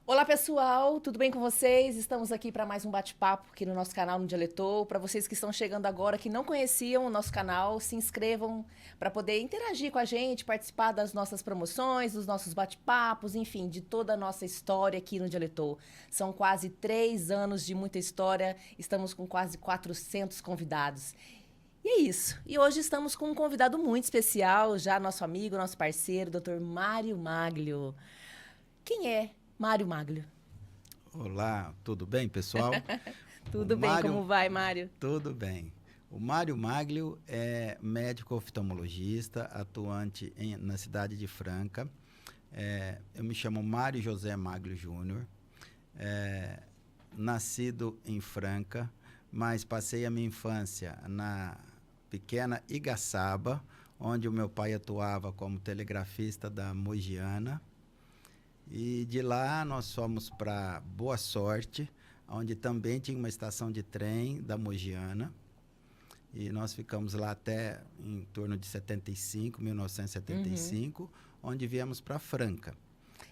Olá pessoal, tudo bem com vocês? Estamos aqui para mais um bate-papo aqui no nosso canal no Dialetou. Para vocês que estão chegando agora, que não conheciam o nosso canal, se inscrevam para poder interagir com a gente, participar das nossas promoções, dos nossos bate-papos, enfim, de toda a nossa história aqui no Dialetou. São quase 3 anos de muita história, estamos com quase 400 convidados. E é isso. E hoje estamos com um convidado muito especial, já nosso amigo, nosso parceiro, Dr. Mário Maglio. Quem é Mário Maglio? Olá, tudo bem, pessoal? O Tudo bem, como Mário, vai, Mário? tudo bem. O Mário Maglio é médico oftalmologista, atuante na cidade de Franca. Eu me chamo Mário José Maglio Júnior, nascido em Franca, mas passei a minha infância na pequena Igaçaba, onde o meu pai atuava como telegrafista da Mogiana. E de lá nós fomos para Boa Sorte, onde também tinha uma estação de trem da Mogiana. E nós ficamos lá até em torno de 1975, onde viemos para Franca.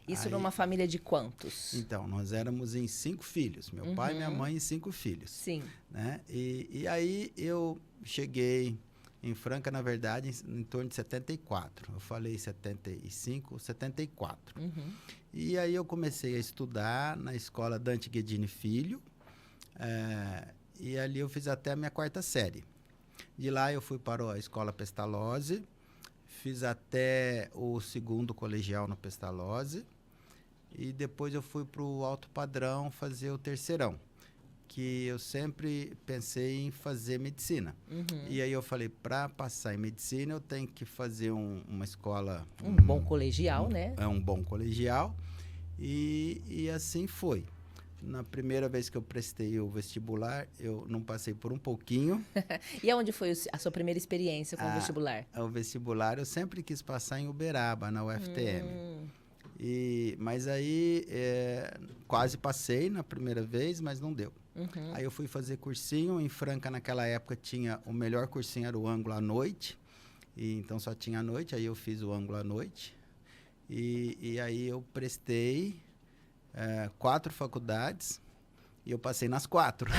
Isso Aí, numa família de quantos? então, nós éramos em 5 filhos, meu pai, minha mãe e 5 filhos. Sim. Né? E aí eu cheguei em Franca, na verdade, em torno de 74. Eu falei 75, 74. E aí eu comecei a estudar na escola Dante Guedini Filho, e ali eu fiz até a minha 4ª série. De lá eu fui para a escola Pestalozzi, fiz até o 2º colegial no Pestalozzi, e depois eu fui para o Alto Padrão fazer o 3º, que eu sempre pensei em fazer medicina. E aí eu falei, para passar em medicina eu tenho que fazer uma escola... Um bom colegial, né? É um bom colegial. E assim foi. Na primeira vez que eu prestei o vestibular, eu não passei por um pouquinho. E aonde foi a sua primeira experiência com o vestibular? O vestibular eu sempre quis passar em Uberaba, na UFTM. Mas aí quase passei na primeira vez, mas não deu. Aí eu fui fazer cursinho. Em Franca, naquela época, tinha o melhor cursinho, era o ângulo à noite. E então só tinha à noite, aí eu fiz o ângulo à noite. E aí eu prestei 4 faculdades e eu passei nas 4.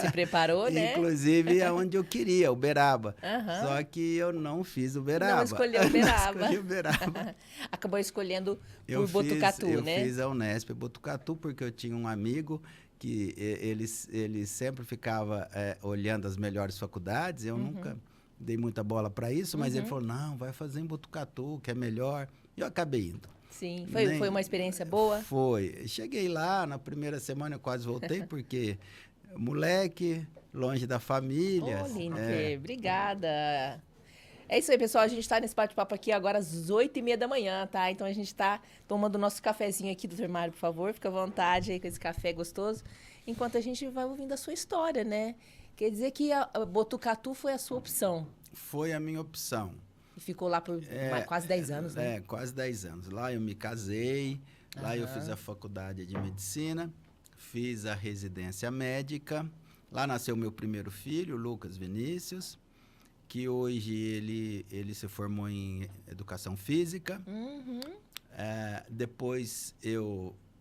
Se preparou, né? Inclusive aonde eu queria, Uberaba. Só que eu não fiz Uberaba. Não escolheu Uberaba. Não escolhi Uberaba. Acabou escolhendo por Botucatu, né? Eu fiz a Unesp Botucatu porque eu tinha um amigo que ele sempre ficava olhando as melhores faculdades. Eu nunca dei muita bola para isso, mas ele falou, não, vai fazer em Botucatu, que é melhor. E eu acabei indo. Sim, foi uma experiência boa? Foi. Cheguei lá, na primeira semana eu quase voltei, porque moleque, longe da família. Ô, Lineker, obrigada. É isso aí, pessoal. A gente está nesse bate-papo aqui agora às 8h30 da manhã, tá? Então a gente está tomando o nosso cafezinho aqui, doutor Mário, por favor. Fica à vontade aí com esse café gostoso. Enquanto a gente vai ouvindo a sua história, né? Quer dizer que a Botucatu foi a sua opção. Foi a minha opção. E ficou lá por quase 10 anos, né? Quase 10 anos. Lá eu me casei, lá eu fiz a faculdade de medicina, fiz a residência médica. Lá nasceu meu primeiro filho, Lucas Vinícius, que hoje ele se formou em educação física. Depois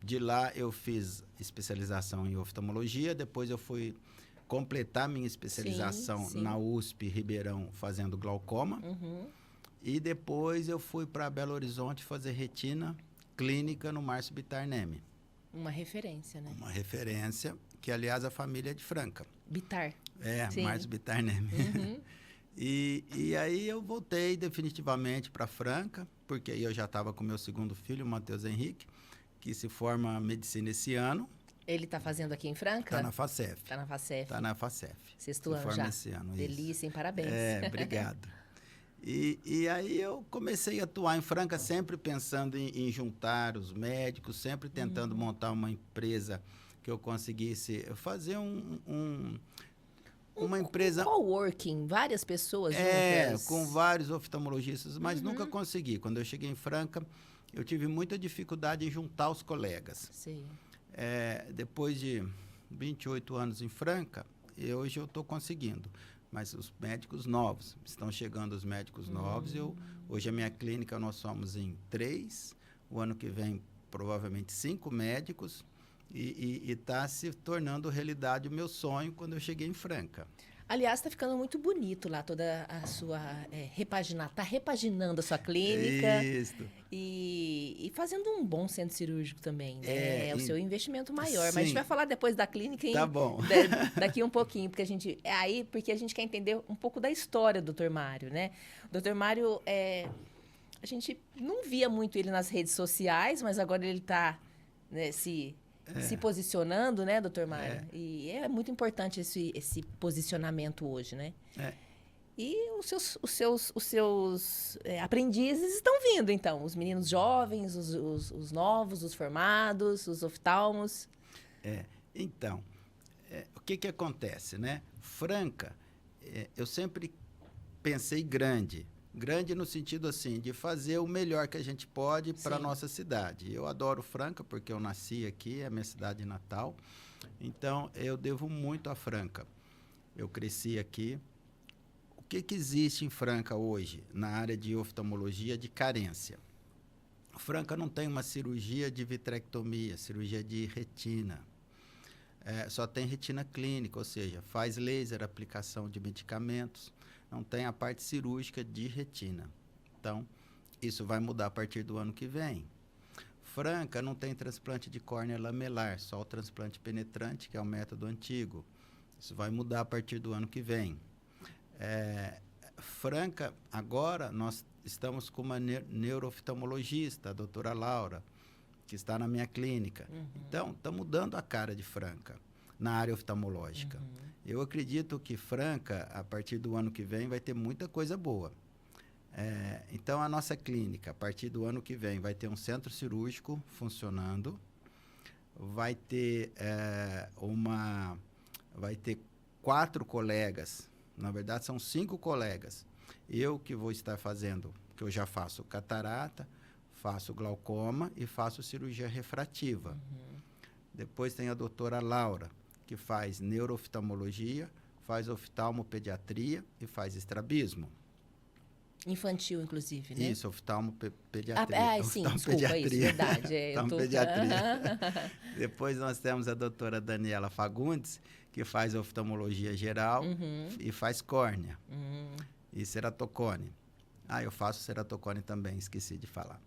de lá eu fiz especialização em oftalmologia, depois eu fui completar minha especialização na USP Ribeirão fazendo glaucoma. E depois eu fui para Belo Horizonte fazer retina clínica no Márcio Bittar Neme. Uma referência, né? Uma referência, que aliás a família é de Franca. Bittar. Márcio Bittar Neme. E aí eu voltei definitivamente para Franca, porque aí eu já estava com meu 2º filho, o Matheus Henrique, que se forma medicina esse ano. Ele está fazendo aqui em Franca? Está na FACEF. Está na FACEF. Está na FACEF. 6º ano já. Esse ano, delícia, hein? Parabéns. Obrigado. E aí eu comecei a atuar em Franca, sempre pensando em juntar os médicos, sempre tentando montar uma empresa que eu conseguisse fazer uma empresa... coworking, várias pessoas juntas. Com vários oftalmologistas, mas nunca consegui. Quando eu cheguei em Franca, eu tive muita dificuldade em juntar os colegas. Sim. Depois de 28 anos em Franca, hoje eu estou conseguindo. Mas os médicos novos, estão chegando os médicos novos. Hoje a minha clínica, nós somos em 3. O ano que vem provavelmente 5 médicos, e está se tornando realidade o meu sonho quando eu cheguei em Franca. Aliás, está ficando muito bonito lá toda a sua está repaginando a sua clínica Isso. e fazendo um bom centro cirúrgico também, né? É o seu investimento maior. Sim. Mas a gente vai falar depois da clínica Tá bom. Daqui um pouquinho, porque a gente quer entender um pouco da história do Dr. Mário, né? O Dr. Mário, a gente não via muito ele nas redes sociais, mas agora ele está, né, se posicionando, né, doutor Mário? E é muito importante esse posicionamento hoje, né? E os seus aprendizes estão vindo, então. Os meninos jovens, os novos, os formados, os oftalmos. Então, o que acontece, né? Franca, eu sempre pensei grande. Grande no sentido, assim, de fazer o melhor que a gente pode para a nossa cidade. Eu adoro Franca, porque eu nasci aqui, é a minha cidade natal. Então, eu devo muito a Franca. Eu cresci aqui. O que existe em Franca hoje, na área de oftalmologia de carência? Franca não tem uma cirurgia de vitrectomia, cirurgia de retina. Só tem retina clínica, ou seja, faz laser, aplicação de medicamentos. Não tem a parte cirúrgica de retina. Então, isso vai mudar a partir do ano que vem. Franca não tem transplante de córnea lamelar, só o transplante penetrante, que é o método antigo. Isso vai mudar a partir do ano que vem. Franca, agora, nós estamos com uma neurooftalmologista, a doutora Laura, que está na minha clínica. Então, está mudando a cara de Franca na área oftalmológica. Eu acredito que Franca, a partir do ano que vem, vai ter muita coisa boa. Então, a nossa clínica, a partir do ano que vem, vai ter um centro cirúrgico funcionando, vai ter 4 colegas, na verdade são 5 colegas. Eu que vou estar fazendo, que eu já faço catarata, faço glaucoma e faço cirurgia refrativa. Depois tem a doutora Laura, que faz neurooftalmologia, faz oftalmopediatria e faz estrabismo. Infantil, inclusive, né? Isso, oftalmopediatria. Sim, desculpa, isso, verdade. Oftalmopediatria. Depois nós temos a doutora Daniela Fagundes, que faz oftalmologia geral e faz córnea e ceratocone. Eu faço ceratocone também, esqueci de falar.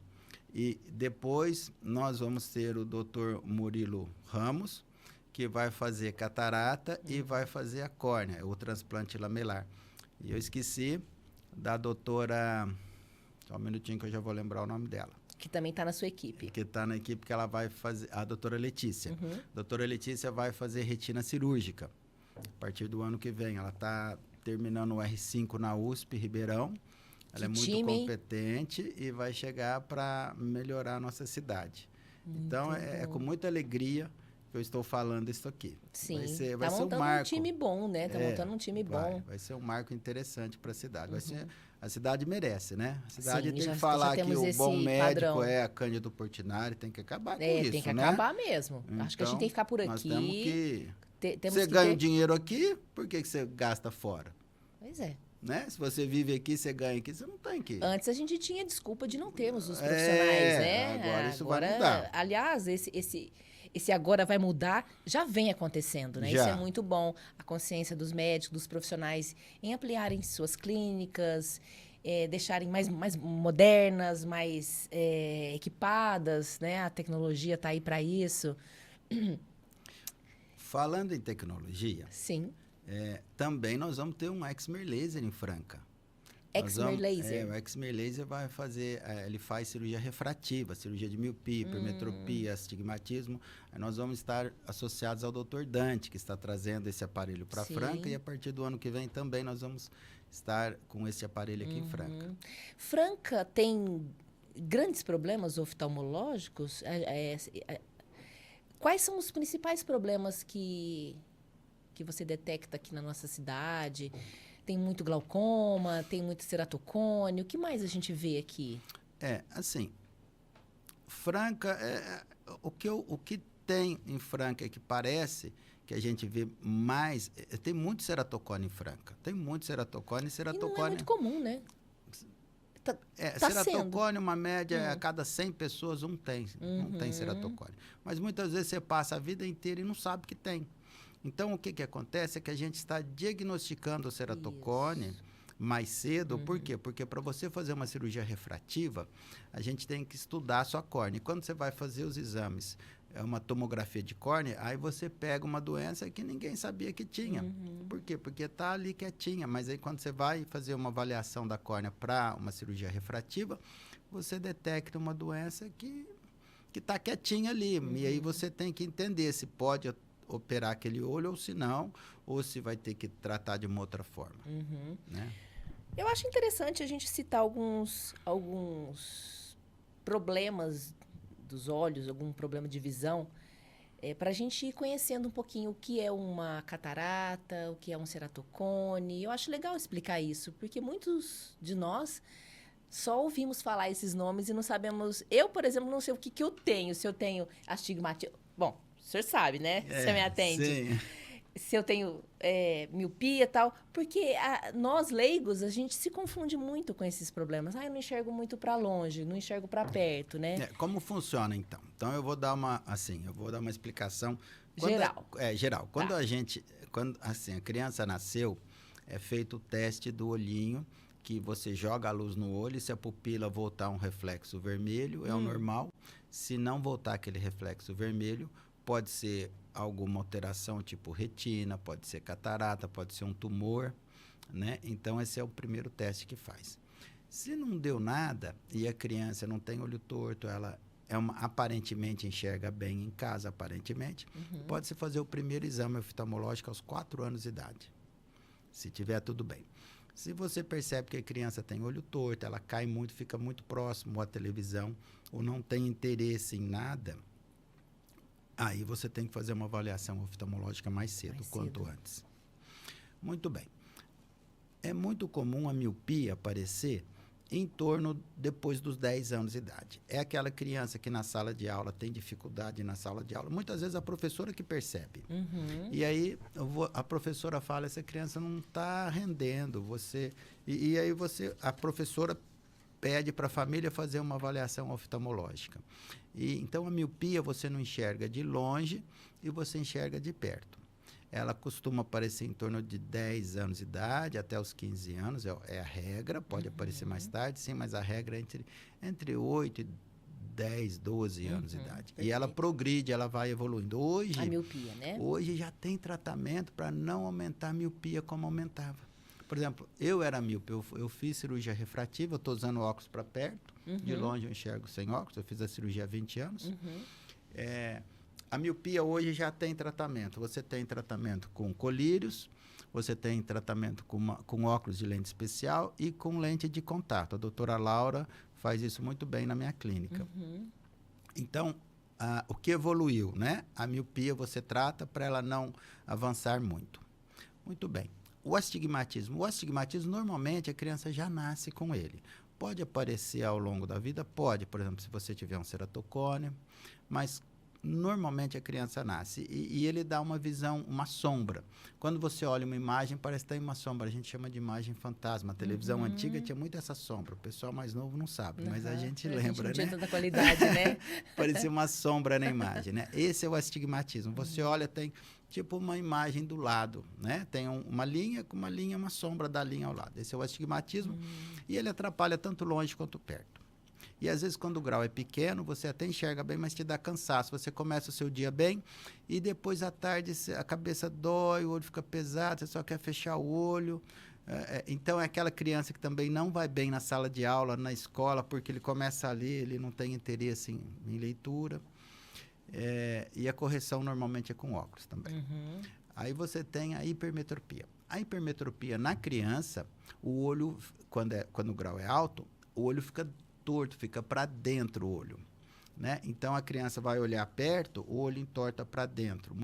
E depois nós vamos ter o doutor Murilo Ramos, que vai fazer catarata e vai fazer a córnea, o transplante lamelar. E eu esqueci da doutora... Só um minutinho que eu já vou lembrar o nome dela. Que também está na sua equipe. Que está na equipe, que ela vai fazer... A doutora Letícia. A doutora Letícia vai fazer retina cirúrgica a partir do ano que vem. Ela está terminando o R5 na USP, Ribeirão. Ela é muito competente e vai chegar para melhorar a nossa cidade. Então, é com muita alegria que eu estou falando isso aqui. Sim, vai ser um marco. Um time bom, né? Está montando um time bom. Vai ser um marco interessante para a cidade. A cidade merece, né? A cidade tem que falar que o bom médico é a Cândido Portinari, tem que acabar com isso, né? Tem que acabar mesmo. Então, acho que a gente tem que ficar por aqui. Nós temos que... Temos você ganha dinheiro aqui, por que você gasta fora? Pois é. Né? Se você vive aqui, você ganha aqui, você não tem que... Antes a gente tinha desculpa de não termos os profissionais, né? Agora isso vai mudar. Aliás, esse agora vai mudar, já vem acontecendo, né? Já. Isso é muito bom. A consciência dos médicos, dos profissionais em ampliarem suas clínicas, deixarem mais modernas, mais equipadas, né? A tecnologia está aí para isso. Falando em tecnologia... Sim. Também nós vamos ter um Exmer Laser em Franca. Exmer Laser. O Exmer Laser vai fazer, ele faz cirurgia refrativa, cirurgia de miopia, hipermetropia, astigmatismo. Aí nós vamos estar associados ao Dr. Dante, que está trazendo esse aparelho para Franca, e a partir do ano que vem também nós vamos estar com esse aparelho aqui em Franca. Franca tem grandes problemas oftalmológicos? Quais são os principais problemas que você detecta aqui na nossa cidade? Tem muito glaucoma, tem muito ceratocone. O que mais a gente vê aqui? Assim, Franca, o que tem em Franca que parece que a gente vê mais... tem muito ceratocone em Franca. Tem muito ceratocone. E não é muito comum, né? Tá ceratocone, uma média, a cada 100 pessoas, um tem ceratocone. Mas muitas vezes você passa a vida inteira e não sabe que tem. Então, o que acontece é que a gente está diagnosticando o ceratocone mais cedo. Por quê? Porque para você fazer uma cirurgia refrativa, a gente tem que estudar a sua córnea. E quando você vai fazer os exames, uma tomografia de córnea, aí você pega uma doença que ninguém sabia que tinha. Por quê? Porque está ali quietinha. Mas aí quando você vai fazer uma avaliação da córnea para uma cirurgia refrativa, você detecta uma doença que está quietinha ali. E aí você tem que entender se pode operar aquele olho ou se não, ou se vai ter que tratar de uma outra forma. Né? Eu acho interessante a gente citar alguns problemas dos olhos, algum problema de visão, para a gente ir conhecendo um pouquinho o que é uma catarata, o que é um ceratocone. Eu acho legal explicar isso, porque muitos de nós só ouvimos falar esses nomes e não sabemos... Eu, por exemplo, não sei o que eu tenho. Se eu tenho astigmatismo... Bom, o senhor sabe, né? Você me atende. Sim. Se eu tenho miopia e tal. Porque nós, leigos, a gente se confunde muito com esses problemas. Eu não enxergo muito para longe, não enxergo para perto, né? Como funciona, então? Então, eu vou dar uma explicação... Geral. Geral. Quando a criança nasceu, é feito o teste do olhinho, que você joga a luz no olho, e se a pupila voltar um reflexo vermelho, é o normal. Se não voltar aquele reflexo vermelho, pode ser alguma alteração, tipo retina, pode ser catarata, pode ser um tumor, né? Então, esse é o primeiro teste que faz. Se não deu nada e a criança não tem olho torto, ela aparentemente enxerga bem em casa, aparentemente, pode-se fazer o primeiro exame oftalmológico aos 4 anos de idade, se tiver tudo bem. Se você percebe que a criança tem olho torto, ela cai muito, fica muito próximo à televisão, ou não tem interesse em nada, aí você tem que fazer uma avaliação oftalmológica mais cedo, quanto antes. Muito bem. É muito comum a miopia aparecer em torno depois dos 10 anos de idade. É aquela criança que na sala de aula tem dificuldade na sala de aula. Muitas vezes a professora que percebe. E aí a professora fala, essa criança não está rendendo. E aí a professora pede para a família fazer uma avaliação oftalmológica. Então, a miopia você não enxerga de longe e você enxerga de perto. Ela costuma aparecer em torno de 10 anos de idade, até os 15 anos, é a regra. Pode aparecer mais tarde, sim, mas a regra é entre 8 e 10, 12 anos de idade. Perfeito. E ela progride, ela vai evoluindo. A miopia, né? Hoje já tem tratamento para não aumentar a miopia como aumentava. Por exemplo, eu era míope, eu fiz cirurgia refrativa, eu estou usando óculos para perto, de longe eu enxergo sem óculos, eu fiz a cirurgia há 20 anos. A miopia hoje já tem tratamento. Você tem tratamento com colírios, você tem tratamento com óculos de lente especial e com lente de contato. A doutora Laura faz isso muito bem na minha clínica. Então, o que evoluiu, né? A miopia você trata para ela não avançar muito. Muito bem. O astigmatismo. O astigmatismo, normalmente, a criança já nasce com ele. Pode aparecer ao longo da vida? Pode, por exemplo, se você tiver um ceratocone, mas normalmente a criança nasce e ele dá uma visão, uma sombra. Quando você olha uma imagem, parece que tem uma sombra. A gente chama de imagem fantasma. A televisão antiga tinha muito essa sombra. O pessoal mais novo não sabe, mas a gente lembra, não tinha né? tanta qualidade, né? Parecia uma sombra na imagem, né? Esse é o astigmatismo. Você olha, tem tipo uma imagem do lado, né? Tem uma linha com uma sombra da linha ao lado. Esse é o astigmatismo e ele atrapalha tanto longe quanto perto. E às vezes quando o grau é pequeno, você até enxerga bem, mas te dá cansaço. Você começa o seu dia bem e depois à tarde a cabeça dói, o olho fica pesado, você só quer fechar o olho. Então é aquela criança que também não vai bem na sala de aula, na escola, porque ele começa ali, ele não tem interesse em leitura. E a correção normalmente é com óculos também. Aí você tem a hipermetropia. A hipermetropia na criança, o olho, quando o grau é alto, o olho fica torto, fica para dentro o olho, né? Então a criança vai olhar perto, o olho entorta para dentro.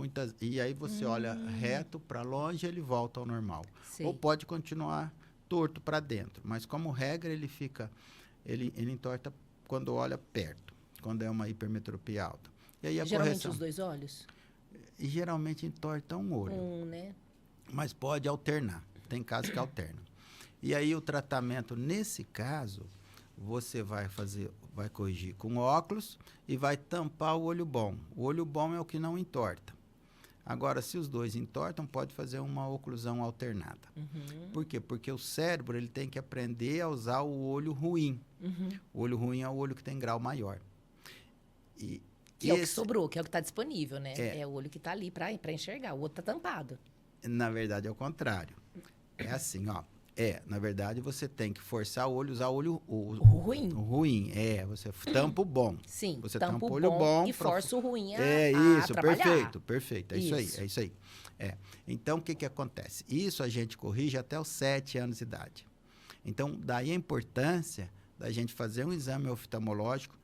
E aí você olha reto para longe, ele volta ao normal. Sim. Ou pode continuar torto para dentro, mas como regra ele entorta quando olha perto, quando é uma hipermetropia alta. E aí a geralmente correção, os dois olhos? E geralmente entorta um olho. Né? Mas pode alternar. Tem casos que alternam. E aí o tratamento, nesse caso, você vai corrigir com óculos e vai tampar o olho bom. O olho bom é o que não entorta. Agora, se os dois entortam, pode fazer uma oclusão alternada. Por quê? Porque o cérebro ele tem que aprender a usar o olho ruim. O olho ruim é o olho que tem grau maior. Que é o que sobrou, que é o que está disponível, né? É o olho que está ali para enxergar, o outro está tampado. Na verdade, é o contrário. É assim, ó. Na verdade, você tem que forçar o olho, usar o ruim. O ruim, você tampa o bom. Sim, você tampa o olho bom e força o ruim isso, trabalhar. perfeito. É isso aí. Então, o que acontece? Isso a gente corrige até os 7 anos de idade. Então, daí a importância da gente fazer um exame oftalmológico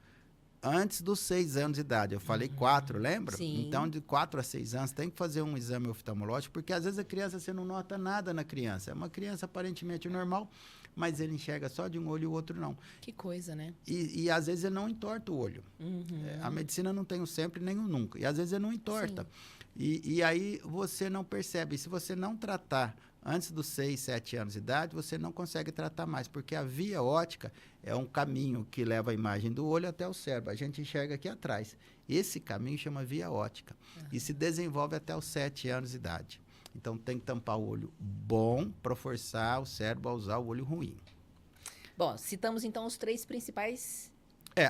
antes dos 6 anos de idade. Eu falei 4, lembra? Sim. Então, de 4 a 6 anos, tem que fazer um exame oftalmológico, porque às vezes a criança, você não nota nada na criança. É uma criança aparentemente normal, mas ele enxerga só de um olho e o outro não. Que coisa, né? E às vezes ele não entorta o olho. A medicina não tem o sempre nem o nunca. E às vezes ele não entorta. E aí você não percebe. E se você não tratar antes dos 6, 7 anos de idade, você não consegue tratar mais, porque a via óptica é um caminho que leva a imagem do olho até o cérebro. A gente enxerga aqui atrás. Esse caminho chama via óptica e se desenvolve até os 7 anos de idade. Então, tem que tampar o olho bom para forçar o cérebro a usar o olho ruim. Bom, citamos então os 3 principais...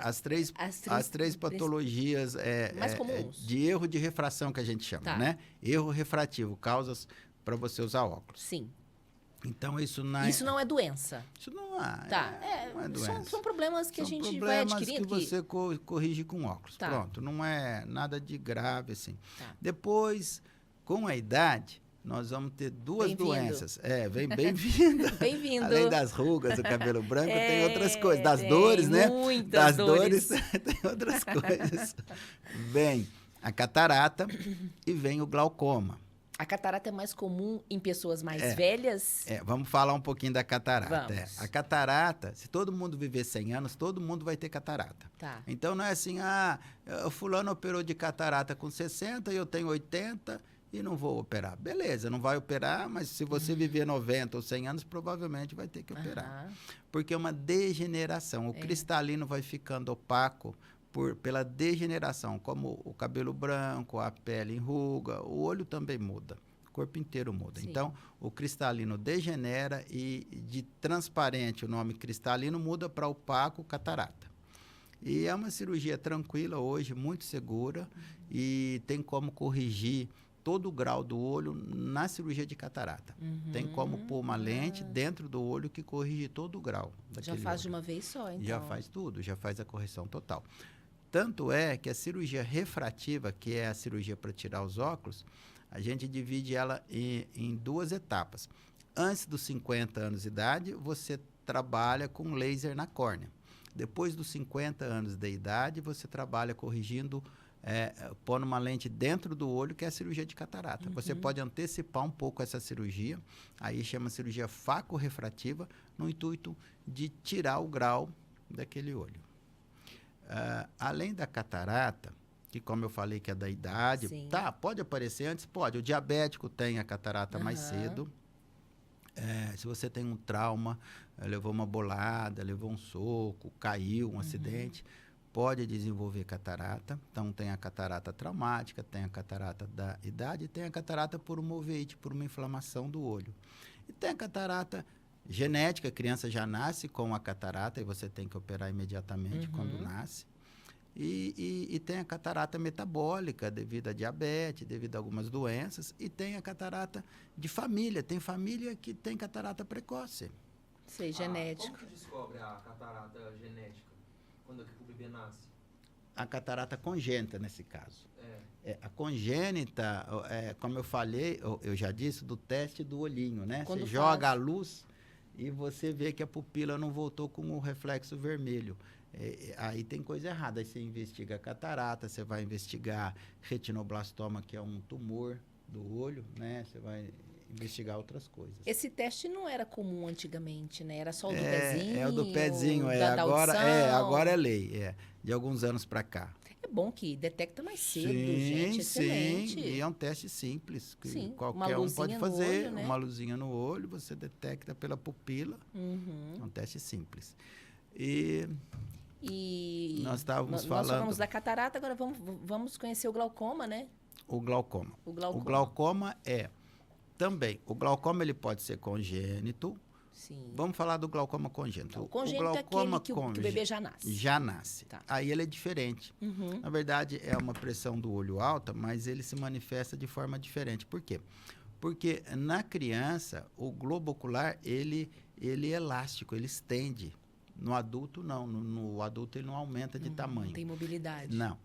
As três patologias mais comuns. De erro de refração que a gente chama, né? Erro refrativo, causas para você usar óculos. Sim. Então, isso não é doença. Isso não não é doença. São problemas que a gente vai adquirindo. Que você corrige com óculos. Pronto, não é nada de grave, assim. Depois, com a idade, nós vamos ter 2 doenças. Bem-vindo. Bem-vindo. Além das rugas, do cabelo branco, tem outras coisas. Das dores, né? Muitas dores. Tem outras coisas. Vem a catarata e vem o glaucoma. A catarata é mais comum em pessoas mais velhas? Vamos falar um pouquinho da catarata. A catarata, se todo mundo viver 100 anos, todo mundo vai ter catarata. Então, não é assim, o fulano operou de catarata com 60 e eu tenho 80 e não vou operar. Beleza, não vai operar, mas se você viver 90 ou 100 anos, provavelmente vai ter que operar. Porque é uma degeneração. O cristalino vai ficando opaco pela degeneração, como o cabelo branco, a pele enruga, o olho também muda, o corpo inteiro muda. Sim. Então, o cristalino degenera e de transparente, o nome cristalino, muda para opaco, catarata. E é uma cirurgia tranquila hoje, muito segura, e tem como corrigir todo o grau do olho na cirurgia de catarata. Tem como pôr uma lente dentro do olho que corrige todo o grau. Já faz olho. De uma vez só, então? Já faz tudo, já faz a correção total. Tanto é que a cirurgia refrativa, que é a cirurgia para tirar os óculos, a gente divide ela em 2 etapas. Antes dos 50 anos de idade, você trabalha com laser na córnea. Depois dos 50 anos de idade, você trabalha corrigindo, pondo uma lente dentro do olho, que é a cirurgia de catarata. Você pode antecipar um pouco essa cirurgia, aí chama cirurgia facorefrativa, no intuito de tirar o grau daquele olho. Além da catarata, que como eu falei que é da idade, pode aparecer antes? Pode. O diabético tem a catarata mais cedo. Se você tem um trauma, levou uma bolada, levou um soco, caiu, um acidente, pode desenvolver catarata. Então, tem a catarata traumática, tem a catarata da idade, e tem a catarata por uma uveíte, por uma inflamação do olho. E tem a catarata genética, a criança já nasce com a catarata e você tem que operar imediatamente quando nasce. E tem a catarata metabólica devido a diabetes, devido a algumas doenças. E tem a catarata de família. Tem família que tem catarata precoce. Sei, genético. Como que descobre a catarata genética quando o bebê nasce? A catarata congênita, nesse caso. A congênita, como eu falei, eu já disse, do teste do olhinho, né? Você joga a luz e você vê que a pupila não voltou com o reflexo vermelho. Aí tem coisa errada. Aí você investiga a catarata, você vai investigar retinoblastoma, que é um tumor do olho, né? Você vai investigar outras coisas. Esse teste não era comum antigamente, né? Era só o do pezinho. É o do pezinho, agora é lei, de alguns anos para cá. É bom que detecta mais cedo, gente, excelente. Sim, e é um teste simples, que qualquer um pode fazer, olho, né? Uma luzinha no olho, você detecta pela pupila, é um teste simples. E nós estávamos nós falando... falamos da catarata, agora vamos conhecer o glaucoma, né? O glaucoma. O glaucoma. O glaucoma também, o glaucoma ele pode ser congênito. Sim. Vamos falar do glaucoma congênito. O congênito glaucoma é aquele que o bebê já nasce. Já nasce. Tá. Aí ele é diferente. Uhum. Na verdade, é uma pressão do olho alta, mas ele se manifesta de forma diferente. Por quê? Porque na criança, o globo ocular, ele é elástico, ele estende. No adulto, não. No adulto, ele não aumenta de tamanho. Não tem mobilidade. Não.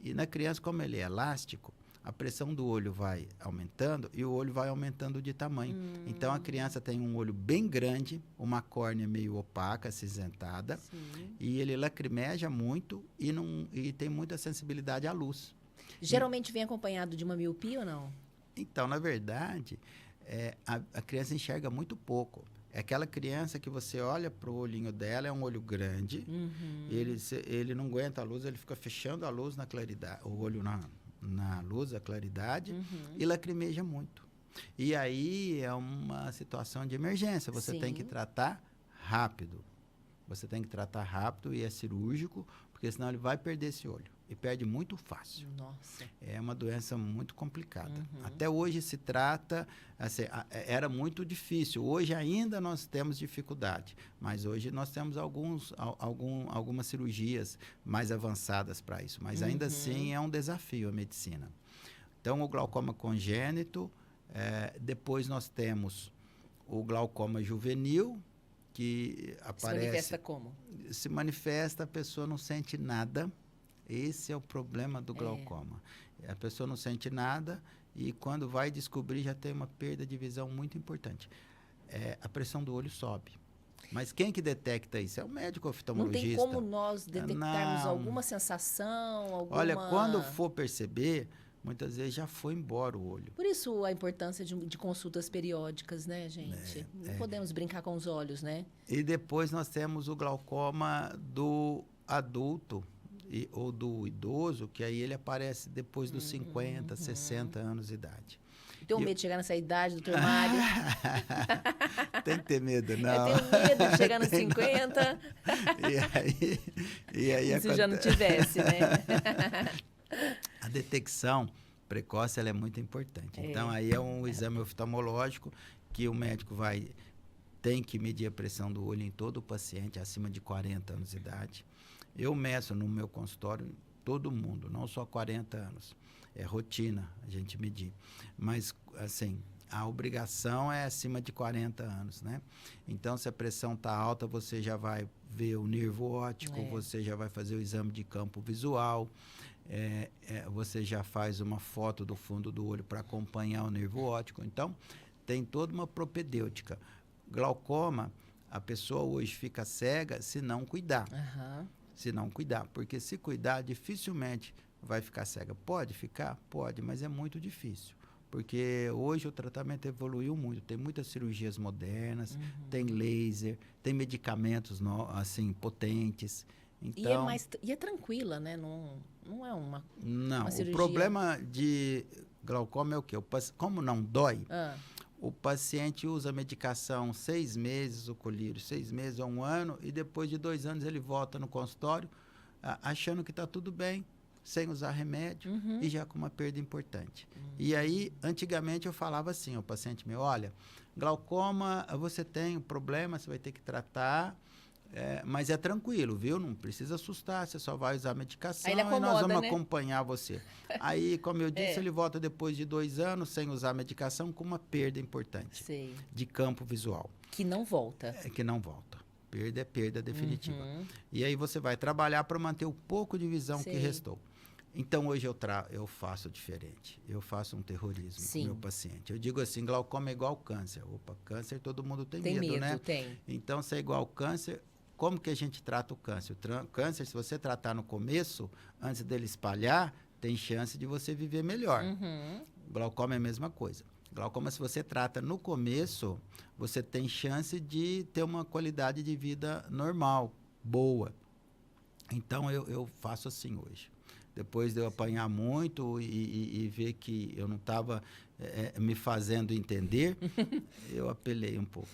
E na criança, como ele é elástico, a pressão do olho vai aumentando e o olho vai aumentando de tamanho. Então, a criança tem um olho bem grande, uma córnea meio opaca, acinzentada, e ele lacrimeja muito e tem muita sensibilidade à luz. Geralmente vem acompanhado de uma miopia ou não? Então, na verdade, a criança enxerga muito pouco. É aquela criança que você olha para o olhinho dela, é um olho grande, ele não aguenta a luz, ele fica fechando a luz na claridade, o olho na luz, a claridade, e lacrimeja muito. E aí é uma situação de emergência, você tem que tratar rápido. Você tem que tratar rápido e é cirúrgico, porque senão ele vai perder esse olho. E perde muito fácil. Nossa. É uma doença muito complicada. Até hoje se trata, assim, era muito difícil. Hoje ainda nós temos dificuldade, mas hoje nós temos algumas cirurgias mais avançadas para isso. Mas ainda assim é um desafio a medicina. Então, o glaucoma congênito, depois nós temos o glaucoma juvenil, que aparece... Se manifesta como? Se manifesta, a pessoa não sente nada. Esse é o problema do glaucoma. A pessoa não sente nada e quando vai descobrir já tem uma perda de visão muito importante. A pressão do olho sobe. Mas quem que detecta isso? É o médico oftalmologista. Não tem como nós detectarmos alguma sensação, Olha, quando for perceber, muitas vezes já foi embora o olho. Por isso a importância de consultas periódicas, né, gente? Não podemos brincar com os olhos, né? E depois nós temos o glaucoma do adulto, ou do idoso, que aí ele aparece depois dos 50, 60 anos de idade. Tenho medo de chegar nessa idade, doutor Mário. Tem que ter medo, não. Eu tenho medo de chegar nos 50. E aí se já não tivesse, né? A detecção precoce ela é muito importante. Então, aí é um exame oftalmológico que o médico tem que medir a pressão do olho em todo o paciente acima de 40 anos de idade. Eu meço no meu consultório todo mundo, não só 40 anos. É rotina a gente medir. Mas, assim, a obrigação é acima de 40 anos, né? Então, se a pressão está alta, você já vai ver o nervo óptico, você já vai fazer o exame de campo visual, você já faz uma foto do fundo do olho para acompanhar o nervo óptico. Então, tem toda uma propedêutica. Glaucoma, a pessoa hoje fica cega se não cuidar. Se não cuidar, porque se cuidar, dificilmente vai ficar cega. Pode ficar? Pode, mas é muito difícil, porque hoje o tratamento evoluiu muito, tem muitas cirurgias modernas, tem laser, tem medicamentos assim, potentes. Então, e é tranquila, né? Não é uma cirurgia. O problema de glaucoma é o quê? Como não dói, o paciente usa a medicação 6 meses, o colírio 6 meses ou 1 ano, e depois de 2 anos ele volta no consultório achando que está tudo bem, sem usar remédio e já com uma perda importante. E aí, antigamente eu falava assim ao paciente meu, olha, glaucoma, você tem um problema, você vai ter que tratar, mas é tranquilo, viu? Não precisa assustar, você só vai usar a medicação e nós vamos acompanhar você. Aí, como eu disse, ele volta depois de 2 anos sem usar a medicação com uma perda importante de campo visual. Que não volta. Que não volta. Perda é perda definitiva. E aí você vai trabalhar para manter o pouco de visão que restou. Então, hoje eu faço diferente. Eu faço um terrorismo com o meu paciente. Eu digo assim, glaucoma é igual câncer. Opa, câncer todo mundo tem medo, né? Tem. Então, se é igual ao câncer, como que a gente trata o câncer? O câncer, se você tratar no começo, antes dele espalhar, tem chance de você viver melhor. Glaucoma é a mesma coisa. Glaucoma, se você trata no começo, você tem chance de ter uma qualidade de vida normal, boa. Então, eu faço assim hoje. Depois de eu apanhar muito e ver que eu não estava me fazendo entender, eu apelei um pouco.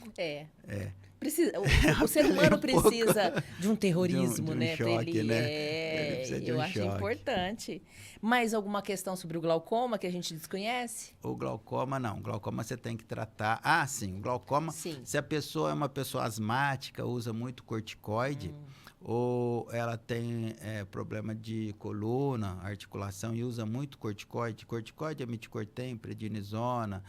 Precisa, o ser humano precisa de um terrorismo, de um né? choque, Ele, né? Ele precisa de eu um acho choque. importante. Mais alguma questão sobre o glaucoma que a gente desconhece? O glaucoma, não. O glaucoma você tem que tratar. Ah, sim. O glaucoma, Sim. se a pessoa é uma pessoa asmática, usa muito corticoide, ou ela tem problema de coluna, articulação, e usa muito corticoide. Corticoide é meticortem, prednisona.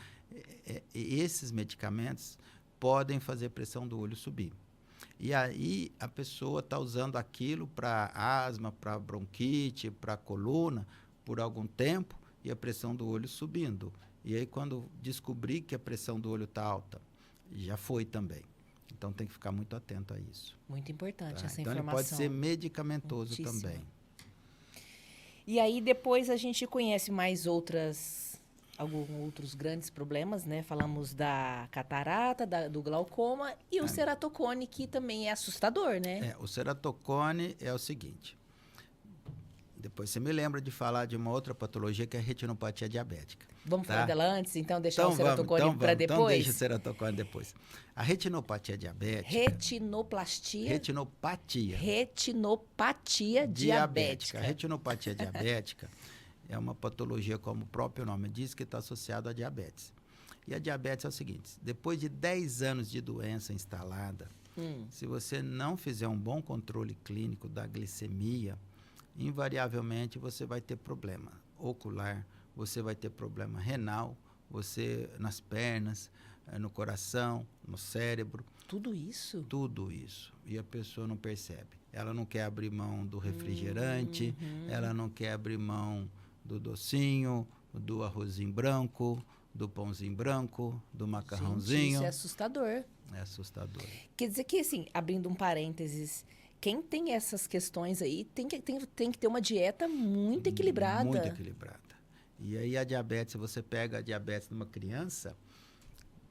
Esses medicamentos podem fazer a pressão do olho subir. E aí a pessoa está usando aquilo para asma, para bronquite, para coluna, por algum tempo, e a pressão do olho subindo. E aí quando descobrir que a pressão do olho está alta, já foi também. Então tem que ficar muito atento a isso. Muito importante Tá? essa Então informação. ele pode ser medicamentoso também. E aí depois a gente conhece mais alguns outros grandes problemas, né? Falamos da catarata, do glaucoma e o ceratocone, que também é assustador, né? O ceratocone é o seguinte. Depois você me lembra de falar de uma outra patologia que é a retinopatia diabética. Vamos tá? falar dela antes, então deixar o ceratocone para depois? Então deixa o ceratocone depois. A retinopatia diabética... Retinopatia diabética. A retinopatia diabética é uma patologia, como o próprio nome diz, que está associada à diabetes. E a diabetes é o seguinte, depois de 10 anos de doença instalada, se você não fizer um bom controle clínico da glicemia, invariavelmente você vai ter problema ocular, você vai ter problema renal, você nas pernas, no coração, no cérebro. Tudo isso? Tudo isso. E a pessoa não percebe. Ela não quer abrir mão do refrigerante, ela não quer abrir mão do docinho, do arrozinho branco, do pãozinho branco, do macarrãozinho. Gente, isso é assustador. É assustador. Quer dizer que, assim, abrindo um parênteses, quem tem essas questões aí tem que ter uma dieta muito equilibrada. Muito equilibrada. E aí a diabetes, se você pega a diabetes numa criança,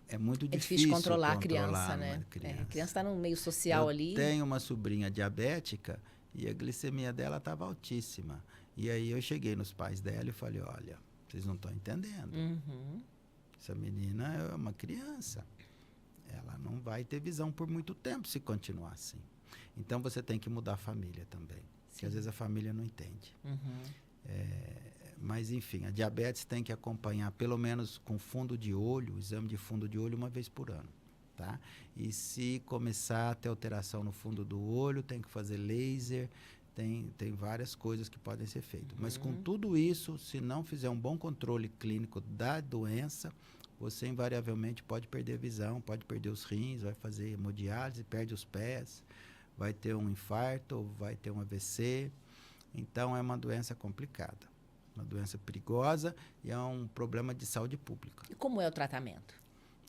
é muito difícil controlar a criança, né? A criança está no meio social ali. Eu tenho uma sobrinha diabética e a glicemia dela estava altíssima. E aí eu cheguei nos pais dela e falei, olha, vocês não estão entendendo. Essa menina é uma criança. Ela não vai ter visão por muito tempo se continuar assim. Então você tem que mudar a família também. Porque às vezes a família não entende. Mas enfim, a diabetes tem que acompanhar pelo menos com fundo de olho, exame de fundo de olho uma vez por ano. Tá? E se começar a ter alteração no fundo do olho, tem que fazer laser, tem várias coisas que podem ser feitas. Mas com tudo isso, se não fizer um bom controle clínico da doença, você invariavelmente pode perder a visão, pode perder os rins, vai fazer hemodiálise, perde os pés, vai ter um infarto, vai ter um AVC. Então é uma doença complicada, uma doença perigosa e é um problema de saúde pública. E como é o tratamento?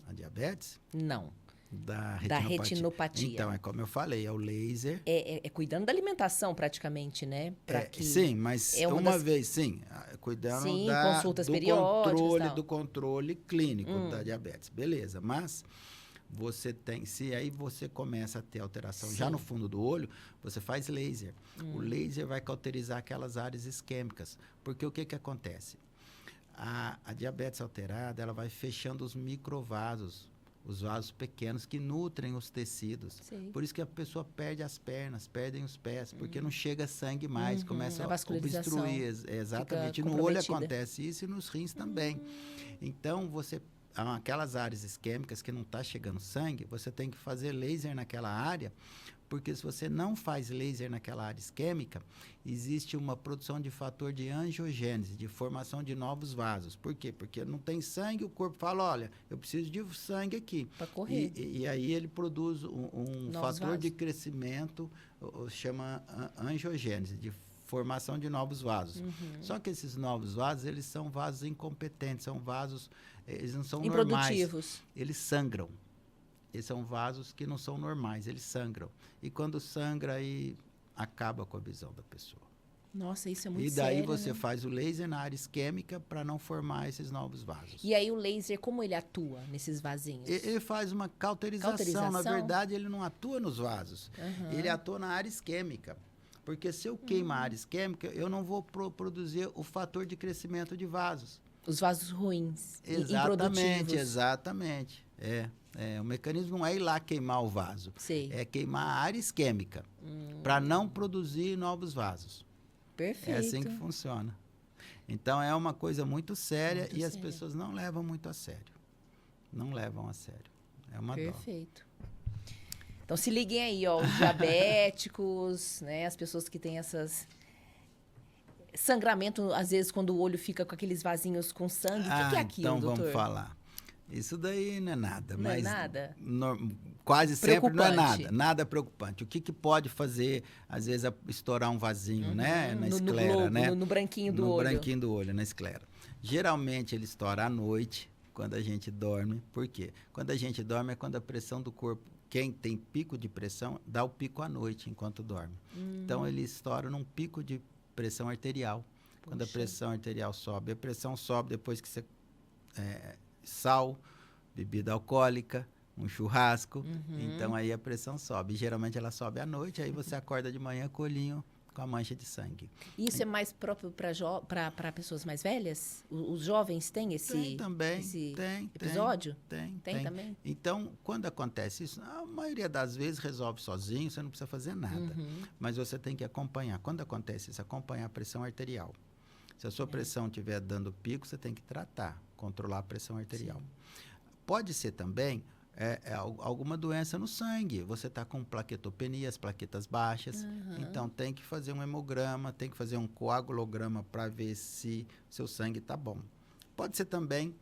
A diabetes? Não. Da retinopatia. Então, é como eu falei, é o laser. É cuidando da alimentação praticamente, né? Sim, mas cuidando consultas periódicas, do controle clínico da diabetes. Beleza, mas você tem, se aí você começa a ter alteração já no fundo do olho, você faz laser. O laser vai cauterizar aquelas áreas isquêmicas, porque o que acontece? A diabetes alterada, ela vai fechando os microvasos, os vasos pequenos que nutrem os tecidos. Por isso que a pessoa perde as pernas, perdem os pés, porque não chega sangue mais, começa a obstruir. Exatamente. No olho acontece isso e nos rins também. Então, aquelas áreas isquêmicas que não está chegando sangue, você tem que fazer laser naquela área, porque se você não faz laser naquela área isquêmica, existe uma produção de fator de angiogênese, de formação de novos vasos. Por quê? Porque não tem sangue, o corpo fala, olha, eu preciso de sangue aqui. Para correr. E aí ele produz um fator de crescimento, chama angiogênese, de formação de novos vasos. Só que esses novos vasos, eles são vasos incompetentes, são vasos, eles não são normais. Eles sangram. Eles são vasos que não são normais, eles sangram. E quando sangra, aí acaba com a visão da pessoa. Nossa, isso é muito sério. E daí sério, você né? faz o laser na área isquêmica para não formar esses novos vasos. E aí o laser, como ele atua nesses vasinhos? Ele faz uma cauterização. Na verdade, ele não atua nos vasos. Ele atua na área isquêmica. Porque se eu queimar a área isquêmica, eu não vou produzir o fator de crescimento de vasos. Os vasos ruins, Exatamente, improdutivos. exatamente. O mecanismo não é ir lá queimar o vaso. Sei. É queimar a área isquêmica, para não produzir novos vasos. Perfeito. É assim que funciona. Então, é uma coisa muito séria Muito e as séria. pessoas não levam muito a sério. Não levam a sério. É uma dó. Perfeito. Então, se liguem aí, ó, os diabéticos, né, as pessoas que têm essas... Sangramento, às vezes, quando o olho fica com aqueles vasinhos com sangue. O que é aquilo, então doutor? vamos falar. Isso daí não é nada. Não é mas nada? Quase sempre não é Preocupante. nada. Nada preocupante. O que pode fazer, às vezes, estourar um vasinho, né? Na esclera, globo, né? no branquinho do no olho. branquinho do olho, na esclera. Geralmente, ele estoura à noite, quando a gente dorme. Por quê? Quando a gente dorme é quando a pressão do corpo, quem tem pico de pressão, dá o pico à noite, enquanto dorme. Então, ele estoura num pico de pressão arterial. Quando a pressão arterial sobe. A pressão sobe depois que você... sal, bebida alcoólica, um churrasco. Então, aí a pressão sobe. E, geralmente, ela sobe à noite. Aí, você acorda de manhã com o olhinho com a mancha de sangue. Isso é mais próprio para pessoas mais velhas? Os jovens têm Tem também. esse Tem episódio? Tem Também? Então, quando acontece isso, a maioria das vezes resolve sozinho, você não precisa fazer nada. Mas você tem que acompanhar. Quando acontece isso, acompanhar a pressão arterial. Se a sua pressão estiver dando pico, você tem que tratar, controlar a pressão arterial. Sim. Pode ser também alguma doença no sangue. Você está com plaquetopenia, as plaquetas baixas. Então, tem que fazer um hemograma, tem que fazer um coagulograma para ver se seu sangue está bom. Pode ser também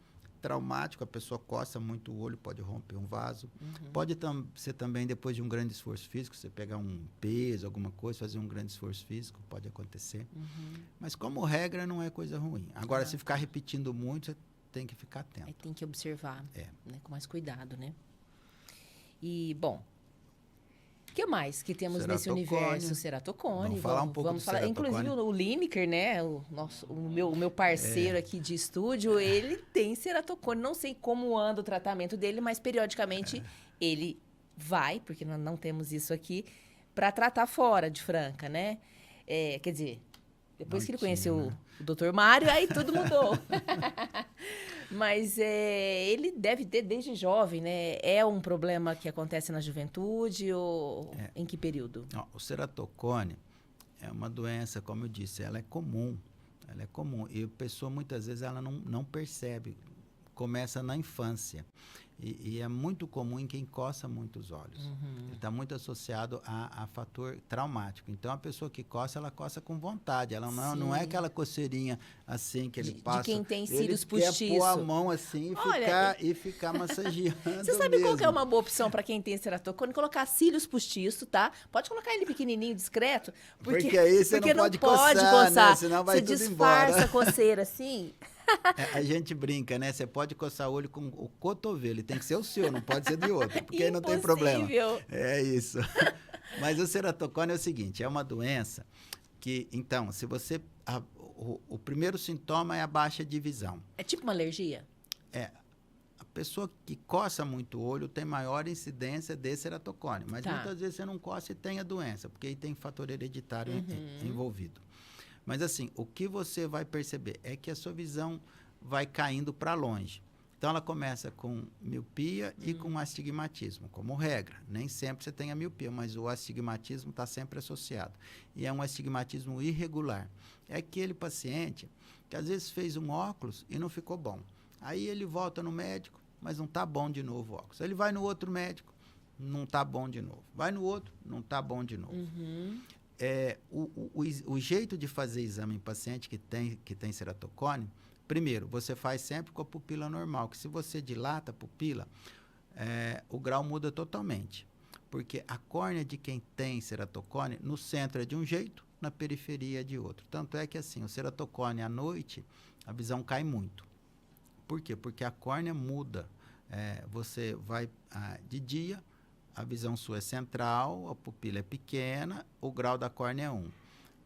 traumático, a pessoa coça muito o olho, pode romper um vaso. Pode ser também depois de um grande esforço físico, você pegar um peso, alguma coisa, fazer um grande esforço físico, pode acontecer. Mas, como regra, não é coisa ruim. Agora, se ficar repetindo muito, você tem que ficar atento. Aí tem que observar, né, com mais cuidado, né? E, bom, o que mais que temos nesse universo? Ceratocone. Vamos falar um pouco do ceratocone. Inclusive, o Lineker, né? O meu parceiro aqui de estúdio, ele tem ceratocone. Não sei como anda o tratamento dele, mas periodicamente ele vai, porque nós não temos isso aqui, para tratar fora de Franca, né? Quer dizer, depois que ele conheceu o Dr. Mário, aí tudo mudou. Mas ele deve ter desde jovem, né? É um problema que acontece na juventude ou em que período? O ceratocone é uma doença, como eu disse, ela é comum. Ela é comum. E a pessoa, muitas vezes, ela não percebe. Começa na infância. E é muito comum em quem coça muito os olhos. Ele está muito associado a fator traumático. Então, a pessoa que coça, ela coça com vontade. Ela não é aquela coceirinha assim que ele passa. De quem tem cílios postiços. Ele quer pôr a mão assim e ficar massageando. Você sabe qual que é uma boa opção para quem tem ceratocone? Colocar cílios postiços, tá? Pode colocar ele pequenininho, discreto. Porque aí você não pode coçar, né? Senão vai tudo embora. Você disfarça a coceira assim... A gente brinca, né? Você pode coçar o olho com o cotovelo. Tem que ser o seu, não pode ser de outro. Porque aí não tem problema. É isso. Mas o ceratocone é o seguinte, é uma doença que, então, se você... O primeiro sintoma é a baixa de visão. É tipo uma alergia? A pessoa que coça muito o olho tem maior incidência de ceratocone. Mas muitas vezes você não coça e tem a doença, porque aí tem fator hereditário envolvido. Mas, assim, o que você vai perceber é que a sua visão vai caindo para longe. Então, ela começa com miopia e com astigmatismo, como regra. Nem sempre você tem a miopia, mas o astigmatismo está sempre associado. E é um astigmatismo irregular. É aquele paciente que, às vezes, fez um óculos e não ficou bom. Aí, ele volta no médico, mas não está bom de novo o óculos. Ele vai no outro médico, não está bom de novo. Vai no outro, não está bom de novo. O jeito de fazer exame em paciente que tem ceratocone, primeiro, você faz sempre com a pupila normal, que se você dilata a pupila, o grau muda totalmente. Porque a córnea de quem tem ceratocone, no centro é de um jeito, na periferia é de outro. Tanto é que, assim, o ceratocone à noite, a visão cai muito. Por quê? Porque a córnea muda. Você vai de dia... A visão sua é central, a pupila é pequena, o grau da córnea é 1.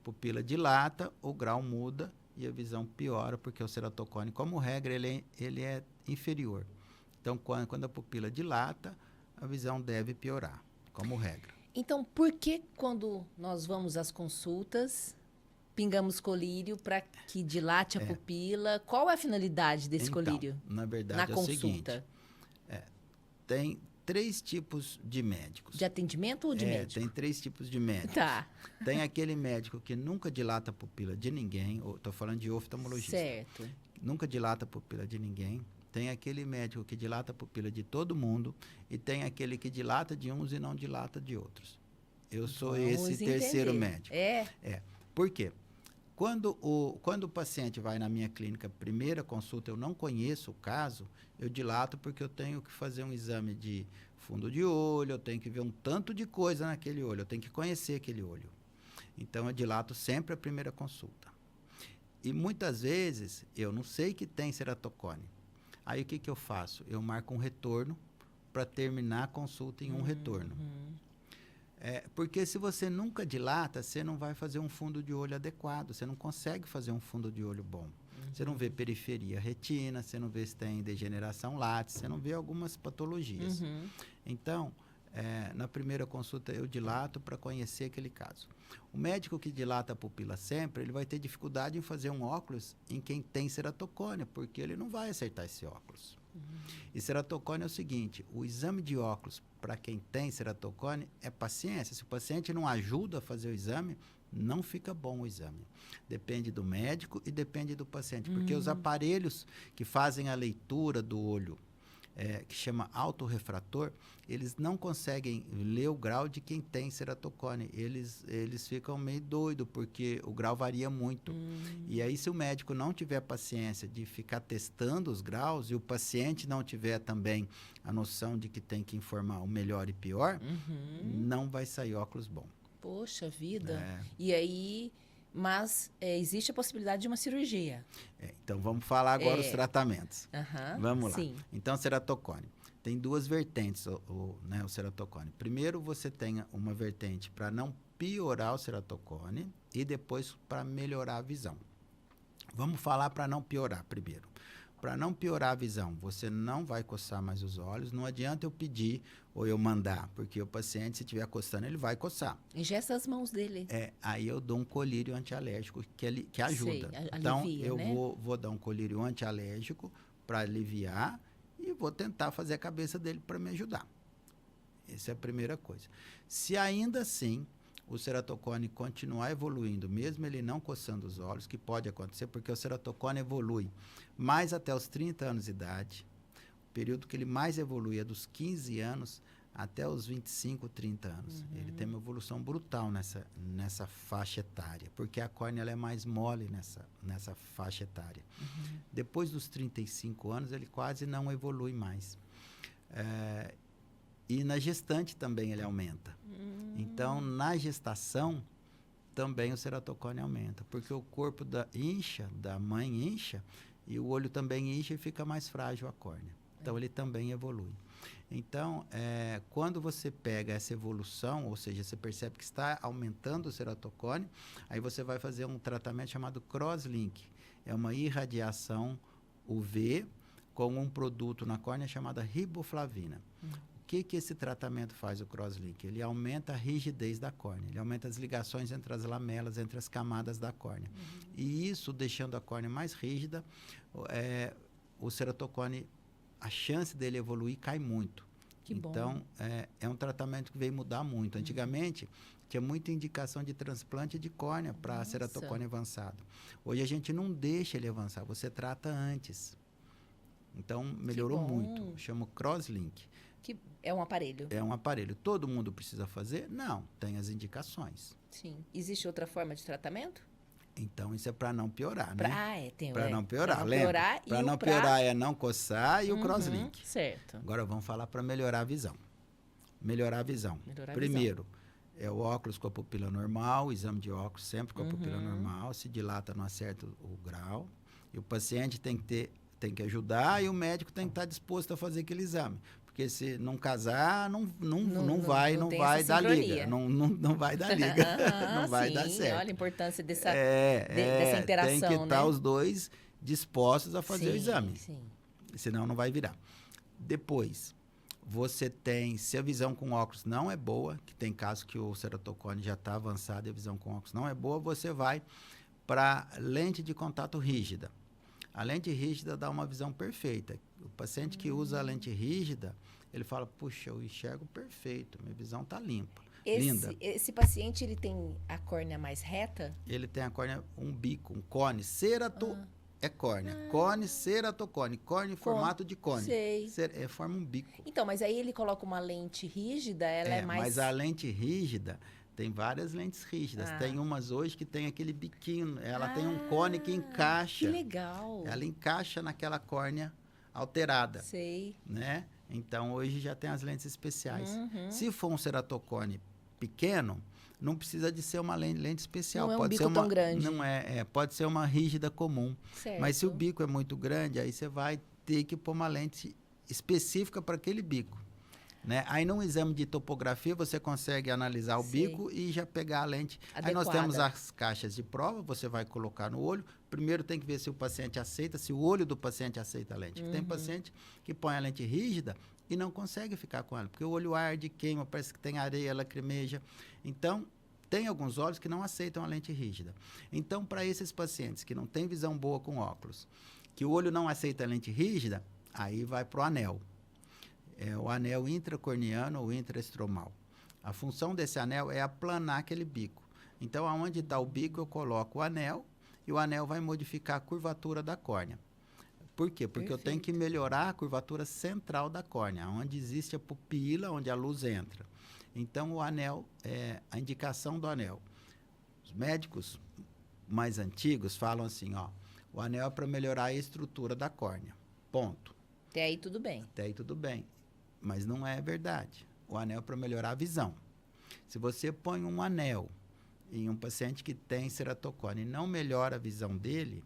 Pupila dilata, o grau muda e a visão piora, porque o ceratocone, como regra, ele é inferior. Então, quando a pupila dilata, a visão deve piorar, como regra. Então, por que quando nós vamos às consultas, pingamos colírio para que dilate a pupila? Qual é a finalidade desse colírio na verdade, na é o consulta? seguinte, tem 3 tipos de médicos. De atendimento ou de médico? Tem 3 tipos de médicos. Tá. Tem aquele médico que nunca dilata a pupila de ninguém, estou falando de oftalmologista. Certo. Nunca dilata a pupila de ninguém. Tem aquele médico que dilata a pupila de todo mundo e tem aquele que dilata de uns e não dilata de outros. Eu sou Vamos esse terceiro entender. médico. Por quê? Quando o paciente vai na minha clínica, primeira consulta, eu não conheço o caso, eu dilato porque eu tenho que fazer um exame de fundo de olho, eu tenho que ver um tanto de coisa naquele olho, eu tenho que conhecer aquele olho. Então, eu dilato sempre a primeira consulta. E muitas vezes, eu não sei que tem ceratocone. Aí, o que eu faço? Eu marco um retorno para terminar a consulta em um retorno. Porque se você nunca dilata, você não vai fazer um fundo de olho adequado. Você não consegue fazer um fundo de olho bom. Você não vê periferia retina, você não vê se tem degeneração látice, você não vê algumas patologias. Então, na primeira consulta, eu dilato para conhecer aquele caso. O médico que dilata a pupila sempre, ele vai ter dificuldade em fazer um óculos em quem tem ceratocone, porque ele não vai acertar esse óculos. E ceratocone é o seguinte, o exame de óculos para quem tem ceratocone é paciência. Se o paciente não ajuda a fazer o exame, não fica bom o exame. Depende do médico e depende do paciente, porque os aparelhos que fazem a leitura do olho, que chama autorrefrator, eles não conseguem ler o grau de quem tem ceratocone. Eles ficam meio doidos, porque o grau varia muito. E aí, se o médico não tiver paciência de ficar testando os graus e o paciente não tiver também a noção de que tem que informar o melhor e pior, não vai sair óculos bom. Poxa vida. E aí... Mas existe a possibilidade de uma cirurgia. Então, vamos falar agora os tratamentos. Vamos lá. Sim. Então, ceratocone. Tem 2 vertentes o ceratocone. Primeiro, você tem uma vertente para não piorar o ceratocone e depois para melhorar a visão. Vamos falar para não piorar primeiro. Para não piorar a visão, você não vai coçar mais os olhos. Não adianta eu pedir ou eu mandar, porque o paciente, se estiver coçando, ele vai coçar. Ingesta as mãos dele. Aí eu dou um colírio antialérgico que ajuda. Sei, então, alivia, eu né? vou dar um colírio antialérgico para aliviar e vou tentar fazer a cabeça dele para me ajudar. Essa é a primeira coisa. Se ainda assim o ceratocone continuar evoluindo, mesmo ele não coçando os olhos, que pode acontecer, porque o ceratocone evolui mais até os 30 anos de idade. O período que ele mais evolui é dos 15 anos até os 25, 30 anos. Ele tem uma evolução brutal nessa faixa etária, porque a córnea ela é mais mole nessa faixa etária. Depois dos 35 anos, ele quase não evolui mais. E na gestante também ele aumenta. Então, na gestação, também o ceratocone aumenta, porque o corpo da mãe incha, e o olho também incha e fica mais frágil a córnea. Então, ele também evolui. Então, quando você pega essa evolução, ou seja, você percebe que está aumentando o ceratocone, aí você vai fazer um tratamento chamado crosslink. É uma irradiação UV com um produto na córnea chamado riboflavina. O que esse tratamento faz, o crosslink? Ele aumenta a rigidez da córnea, ele aumenta as ligações entre as lamelas, entre as camadas da córnea. E isso, deixando a córnea mais rígida, o ceratocone, a chance dele evoluir cai muito. Que bom. Então, é um tratamento que veio mudar muito. Antigamente, tinha muita indicação de transplante de córnea para ceratocone avançado. Hoje, a gente não deixa ele avançar, você trata antes. Então, melhorou muito. Chama crosslink. Que é um aparelho. É um aparelho. Todo mundo precisa fazer? Não, tem as indicações. Sim. Existe outra forma de tratamento? Então, isso é para não piorar, né? Tem. Para não piorar, pra não lembra? piorar. Para não piorar é não coçar e o crosslink. Certo. Agora, vamos falar para melhorar a visão. Melhorar a visão. Melhorar a Primeiro, é o óculos com a pupila normal, o exame de óculos sempre com a pupila normal, se dilata, não acerta o grau. E o paciente tem que ajudar e o médico tem que estar disposto a fazer aquele exame. Porque se não casar, não vai dar liga. Não vai dar liga. Não vai dar certo. Olha a importância dessa interação, tem que estar os dois dispostos a fazer o exame. Sim. Senão não vai virar. Depois, Você tem, se a visão com óculos não é boa, que tem casos que o ceratocone já está avançado e a visão com óculos não é boa, você vai para lente de contato rígida. A lente rígida dá uma visão perfeita. O paciente que usa a lente rígida, ele fala, puxa, eu enxergo perfeito, minha visão está limpa, linda. Esse paciente, ele tem a córnea mais reta? Ele tem a córnea, um bico, um cone, é córnea. Cone, ceratocone. Córnea em formato de cone. Sei. Forma um bico. Então, mas aí ele coloca uma lente rígida, ela é mais... Mas a lente rígida, tem várias lentes rígidas. Tem umas hoje que tem aquele biquinho. Ela tem um cone que encaixa. Que legal. Ela encaixa naquela córnea alterada. Sei. Né? Então, hoje já tem as lentes especiais. Se for um ceratocone pequeno, não precisa de ser uma lente especial. Não é um pode bico ser uma, tão grande. Não pode ser uma rígida comum. Certo. Mas se o bico é muito grande, aí você vai ter que pôr uma lente específica para aquele bico. Né? Aí, num exame de topografia, você consegue analisar o bico e já pegar a lente. Adequada. Aí nós temos as caixas de prova, você vai colocar no olho. Primeiro tem que ver se o paciente aceita, se o olho do paciente aceita a lente. Tem paciente que põe a lente rígida e não consegue ficar com ela, porque o olho arde, queima, parece que tem areia, lacrimeja. Então, tem alguns olhos que não aceitam a lente rígida. Então, para esses pacientes que não têm visão boa com óculos, que o olho não aceita a lente rígida, aí vai para o anel. É o anel intracorneano ou intraestromal. A função desse anel é aplanar aquele bico. Então, aonde está o bico, eu coloco o anel e o anel vai modificar a curvatura da córnea. Por quê? Porque eu tenho que melhorar a curvatura central da córnea, onde existe a pupila, onde a luz entra. Então, o anel, a indicação do anel. Os médicos mais antigos falam assim, o anel é para melhorar a estrutura da córnea. Ponto. Até aí tudo bem. Até aí tudo bem. Mas não é verdade. O anel é para melhorar a visão. Se você põe um anel em um paciente que tem ceratocone e não melhora a visão dele...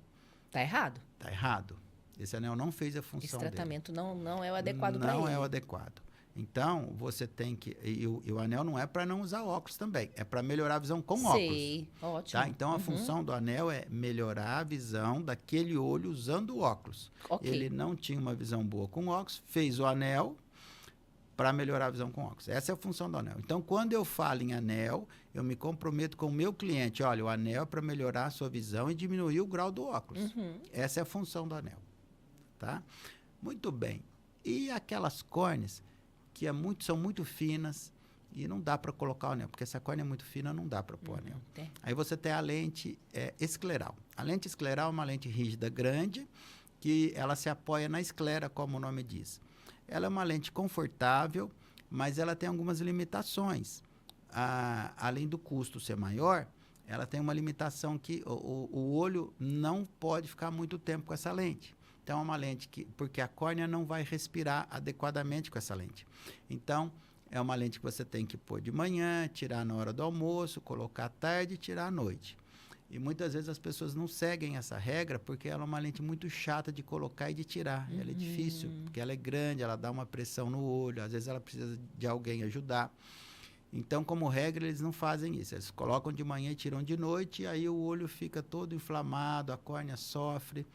Tá errado. Tá errado. Esse anel não fez a função dele. Esse tratamento não é o adequado para ele. Não é o adequado. Então, você tem que... E o anel não é para não usar óculos também. É para melhorar a visão com óculos. Ótimo. Tá? Então, a função do anel é melhorar a visão daquele olho usando o óculos. Okay. Ele não tinha uma visão boa com óculos, fez o anel para melhorar a visão com óculos. Essa é a função do anel. Então, quando eu falo em anel, eu me comprometo com o meu cliente. Olha, o anel é para melhorar a sua visão e diminuir o grau do óculos. Essa é a função do anel. Tá? Muito bem. E aquelas córneas que são muito finas e não dá para colocar o anel, porque essa córnea é muito fina, não dá para pôr anel. Aí você tem a lente escleral. A lente escleral é uma lente rígida grande que ela se apoia na esclera, como o nome diz. Ela é uma lente confortável, mas ela tem algumas limitações. Além do custo ser maior, ela tem uma limitação que o olho não pode ficar muito tempo com essa lente. Então, é uma lente porque a córnea não vai respirar adequadamente com essa lente. Então, é uma lente que você tem que pôr de manhã, tirar na hora do almoço, colocar à tarde e tirar à noite. E muitas vezes as pessoas não seguem essa regra porque ela é uma lente muito chata de colocar e de tirar. Ela é difícil, porque ela é grande, ela dá uma pressão no olho, às vezes ela precisa de alguém ajudar. Então, como regra, eles não fazem isso. Eles colocam de manhã e tiram de noite, e aí o olho fica todo inflamado, a córnea sofre.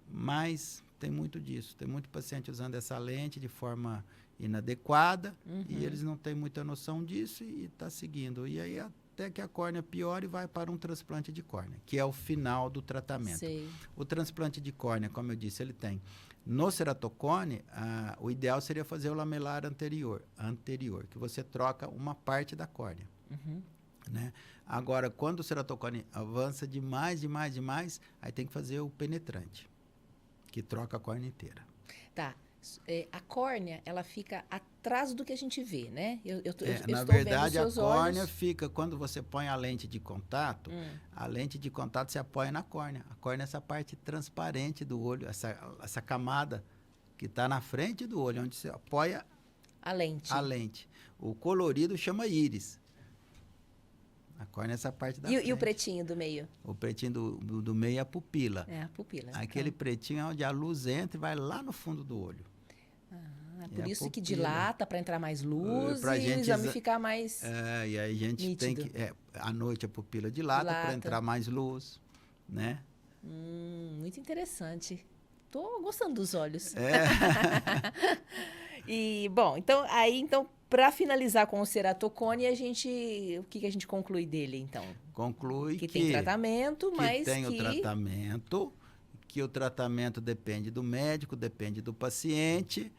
Mas tem muito disso. Tem muito paciente usando essa lente de forma inadequada e eles não têm muita noção disso e está seguindo. E aí até que a córnea piore e vai para um transplante de córnea, que é o final do tratamento. Sei. O transplante de córnea, como eu disse, ele tem no ceratocone, o ideal seria fazer o lamelar anterior, que você troca uma parte da córnea. Né? Agora, quando o ceratocone avança demais, aí tem que fazer o penetrante, que troca a córnea inteira. Tá. A córnea, ela fica atrás do que a gente vê, né? Eu na estou verdade, vendo os seus a córnea olhos. fica, quando você põe a lente de contato, a lente de contato se apoia na córnea. A córnea é essa parte transparente do olho, essa camada que está na frente do olho, onde você apoia a lente. O colorido chama íris. A córnea é essa parte da frente. E o pretinho do meio? O pretinho do meio é a pupila. É a pupila. Aquele pretinho é onde a luz entra e vai lá no fundo do olho. Por isso que dilata para entrar mais luz pra e o exame ficar mais e aí a gente nítido. tem que... à noite a pupila dilata para entrar mais luz, né? Muito interessante. Tô gostando dos olhos. E, bom, então, para finalizar com o ceratocone, o que a gente conclui dele, então? Conclui Que tem tratamento, mas tem o tratamento, que o tratamento depende do médico, depende do paciente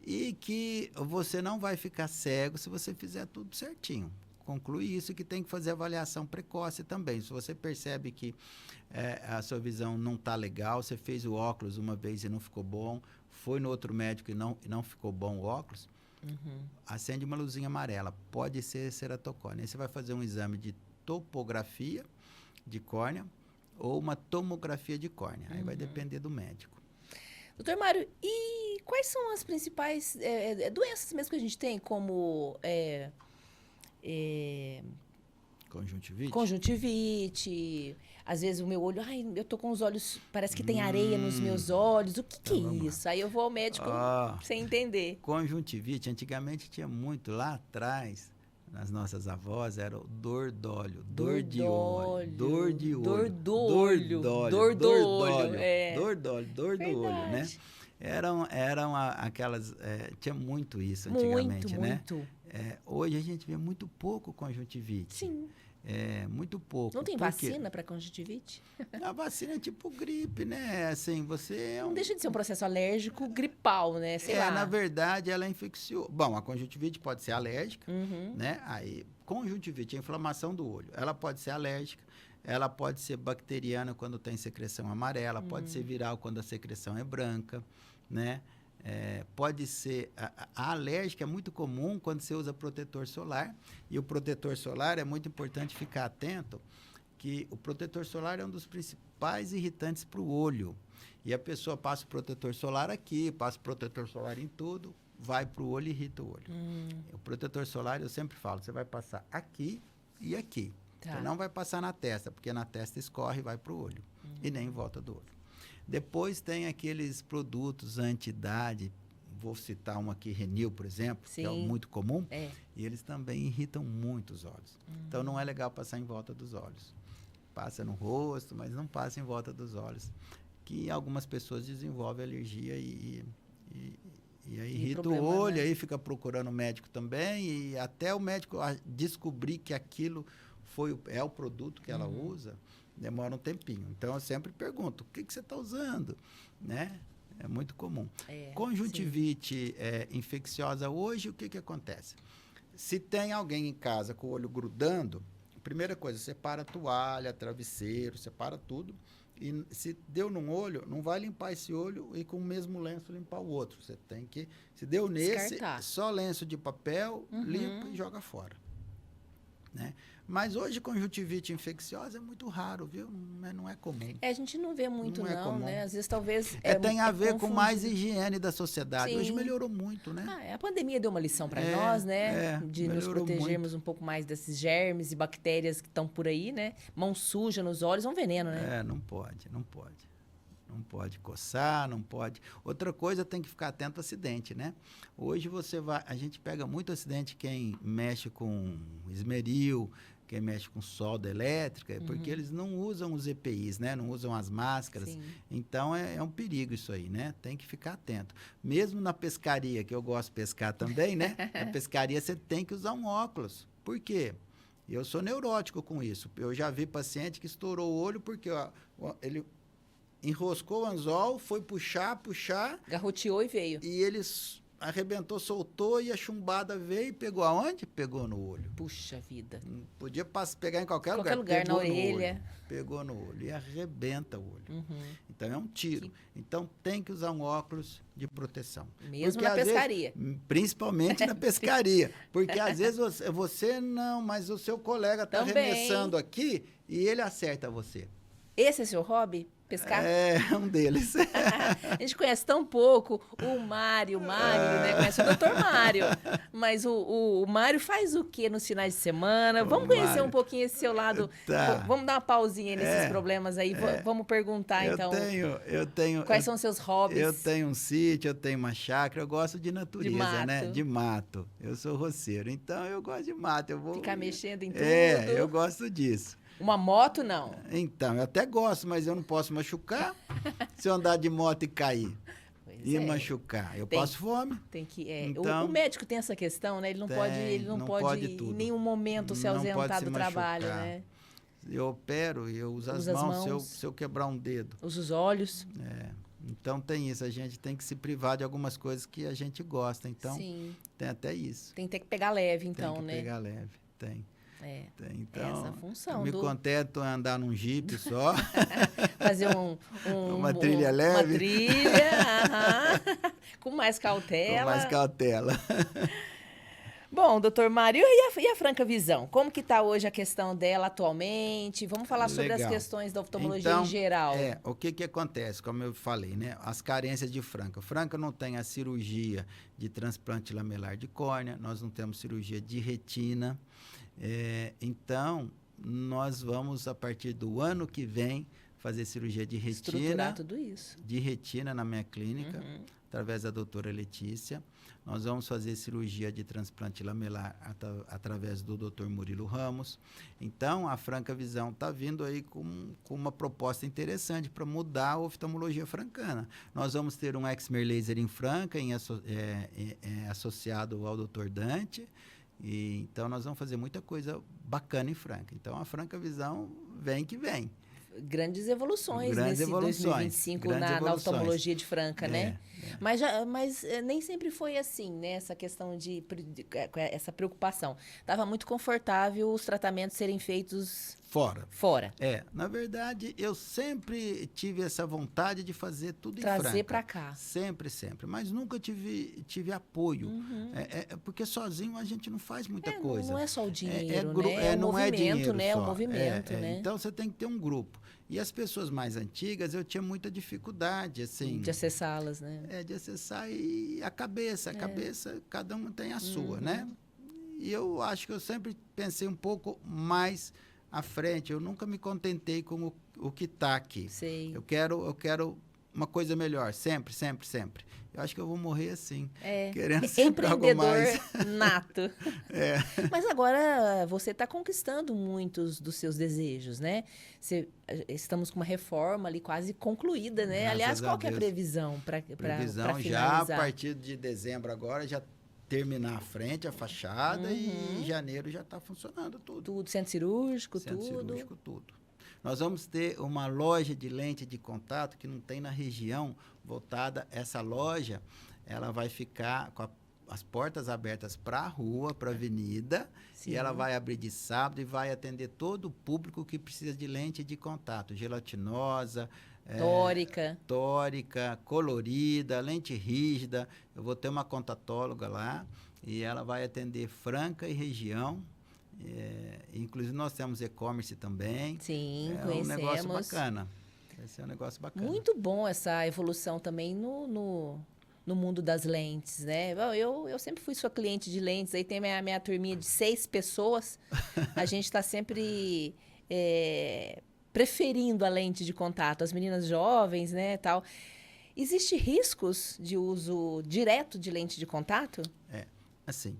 e que você não vai ficar cego se você fizer tudo certinho. Conclui isso, que tem que fazer avaliação precoce também. Se você percebe que a sua visão não está legal, você fez o óculos uma vez e não ficou bom, foi no outro médico e não ficou bom o óculos, acende uma luzinha amarela, pode ser ceratocone. Aí você vai fazer um exame de topografia de córnea ou uma tomografia de córnea. Aí vai depender do médico. Doutor Mário, e quais são as principais doenças mesmo que a gente tem, como Conjuntivite? Conjuntivite, às vezes o meu olho, eu tô com os olhos, parece que tem areia nos meus olhos, o que é isso? Aí eu vou ao médico sem entender. Conjuntivite, antigamente tinha muito, lá atrás, nas nossas avós, era o dor d'óleo, dor de olho, dor de olho, dor do olho, dor do olho, dor do olho, né? Eram aquelas, tinha muito isso antigamente, né? Muito. Hoje a gente vê muito pouco conjuntivite. Sim. Muito pouco. Não tem vacina para conjuntivite? A vacina é tipo gripe, né? Assim, você não deixa de ser um processo alérgico gripal, né? Sei lá. Na verdade, ela é infecciosa. Bom, a conjuntivite pode ser alérgica, né? Aí, conjuntivite, a inflamação do olho, ela pode ser alérgica, ela pode ser bacteriana quando tem secreção amarela, pode ser viral quando a secreção é branca, né? Pode ser... A alérgica é muito comum quando você usa protetor solar. E o protetor solar é muito importante ficar atento, que o protetor solar é um dos principais irritantes para o olho. E a pessoa passa o protetor solar aqui, passa o protetor solar em tudo, vai para o olho e irrita o olho. O protetor solar, eu sempre falo, você vai passar aqui e aqui. Tá. Você não vai passar na testa, porque na testa escorre e vai para o olho. E nem em volta do olho. Depois tem aqueles produtos anti-idade, vou citar um aqui, Renil, por exemplo, que é muito comum, e eles também irritam muito os olhos. Então, não é legal passar em volta dos olhos. Passa no rosto, mas não passa em volta dos olhos, que algumas pessoas desenvolvem alergia e aí irrita o olho, né? Aí fica procurando o médico também, e até o médico descobrir que aquilo é o produto que ela usa, demora um tempinho. Então, eu sempre pergunto, o que você está usando? Né? É muito comum. Conjuntivite infecciosa hoje, o que acontece? Se tem alguém em casa com o olho grudando, primeira coisa, separa a toalha, travesseiro, separa tudo. E se deu num olho, não vai limpar esse olho e com o mesmo lenço limpar o outro. Você tem que... Se deu nesse, só lenço de papel, limpa e joga fora. Né? Mas hoje, conjuntivite infecciosa é muito raro, viu? Não é comum. A gente não vê muito, não, né? Às vezes, talvez... tem a ver com mais higiene da sociedade. Sim. Hoje melhorou muito, né? A pandemia deu uma lição para nós, né? De nos protegermos um pouco mais desses germes e bactérias que estão por aí, né? Mão suja nos olhos é um veneno, né? Não pode. Não pode coçar, não pode... Outra coisa, tem que ficar atento ao acidente, né? Hoje a gente pega muito acidente quem mexe com esmeril, quem mexe com solda elétrica, porque eles não usam os EPIs, né? Não usam as máscaras. Sim. Então, é um perigo isso aí, né? Tem que ficar atento. Mesmo na pescaria, que eu gosto de pescar também, né? Na pescaria, você tem que usar um óculos. Por quê? Eu sou neurótico com isso. Eu já vi paciente que estourou o olho porque ele enroscou o anzol, foi puxar... Garroteou e veio. E eles... arrebentou, soltou e a chumbada veio e pegou aonde? Pegou no olho. Puxa vida. Podia pegar em qualquer lugar. Na orelha. Pegou no olho e arrebenta o olho. Então, é um tiro. Então, tem que usar um óculos de proteção. Mesmo na pescaria. Principalmente na pescaria. Porque, às vezes, você não, mas o seu colega está arremessando aqui e ele acerta você. Esse é seu hobby? Pescar? É um deles. A gente conhece tão pouco o Mário, né? Conhece o doutor Mário. Mas o Mário faz o quê nos finais de semana? Vamos conhecer um pouquinho esse seu lado. Tá. Vamos dar uma pausinha aí nesses problemas aí. Vamos perguntar, então. Eu tenho. Quais são os seus hobbies? Eu tenho um sítio, eu tenho uma chácara, eu gosto de natureza, né? De mato. Eu sou roceiro, então eu gosto de mato. Eu vou ficar mexendo em tudo. Eu gosto disso. Uma moto, não? Então, eu até gosto, mas eu não posso machucar se eu andar de moto e cair. e machucar. Eu Tem- passo fome. Tem que, Então- o médico tem essa questão, né? Ele não pode, não pode em tudo. nenhum momento se Não pode ausentar se do trabalho, machucar. né? Eu opero e eu uso as Usa as mãos, mãos. se eu quebrar um dedo. Usa os olhos. Então tem isso, a gente tem que se privar de algumas coisas que a gente gosta. Então Sim. tem até isso. Tem que pegar leve, então, tem que né? pegar leve. Tem. É. Então, Essa função eu me do- contento em andar num Jeep só. Fazer Uma trilha Uma leve. trilha, aham. Com mais cautela. Com mais cautela. Bom, doutor Mário, e a Franca Visão? Como que está hoje a questão dela atualmente? Vamos falar sobre as Legal. questões da oftalmologia Então, em geral. o que acontece, como eu falei, né? As carências de Franca. Franca não tem a cirurgia de transplante lamelar de córnea, nós não temos cirurgia de retina. Então, nós vamos, a partir do ano que vem, fazer cirurgia de retina. Estruturar tudo isso. De retina na minha clínica, através da doutora Letícia. Nós vamos fazer cirurgia de transplante lamelar através do doutor Murilo Ramos. Então, a Franca Visão está vindo aí com uma proposta interessante para mudar a oftalmologia francana. Nós vamos ter um Exmer Laser em Franca, associado ao doutor Dante. Então, nós vamos fazer muita coisa bacana em Franca. Então, a Franca Visão vem que vem. Grandes evoluções Grandes nesse evoluções, 2025 grandes na evoluções. oftalmologia de Franca, né? Mas nem sempre foi assim, né? Essa questão essa preocupação. Estava muito confortável os tratamentos serem feitos Fora. Na verdade, eu sempre tive essa vontade de fazer tudo em Franca. Trazer para cá. Sempre. Mas nunca tive apoio. Porque sozinho a gente não faz muita coisa. Não é só o dinheiro, né? Não movimento, é dinheiro né? só. O movimento, né? Então, você tem que ter um grupo. E as pessoas mais antigas, eu tinha muita dificuldade, assim... De acessá-las, né? De acessar e a cabeça. Cada uma tem a sua, né? E eu acho que eu sempre pensei um pouco mais à frente. Eu nunca me contentei com o que está aqui. Sei. Eu quero uma coisa melhor, sempre. Eu acho que eu vou morrer assim, querendo sempre algo mais. Empreendedor nato. Mas agora você está conquistando muitos dos seus desejos, né? Estamos com uma reforma ali quase concluída, né? Graças Aliás, qual a que é a Deus. previsão para Previsão já a partir de dezembro agora, já terminar a frente, a fachada, e em janeiro já está funcionando tudo. Tudo, centro cirúrgico, tudo. Nós vamos ter uma loja de lente de contato que não tem na região voltada. Essa loja, ela vai ficar com as portas abertas para a rua, para a avenida, Sim. e ela vai abrir de sábado e vai atender todo o público que precisa de lente de contato, gelatinosa, tórica, colorida, lente rígida. Eu vou ter uma contatóloga lá e ela vai atender Franca e região. Inclusive, nós temos e-commerce também. Sim, conhecemos. Um negócio bacana. Esse é um negócio bacana. Muito bom essa evolução também no mundo das lentes, né? Eu sempre fui sua cliente de lentes, aí tem a minha turminha de 6 pessoas. A gente está sempre preferindo a lente de contato, as meninas jovens, né, tal. Existem riscos de uso direto de lente de contato? Assim,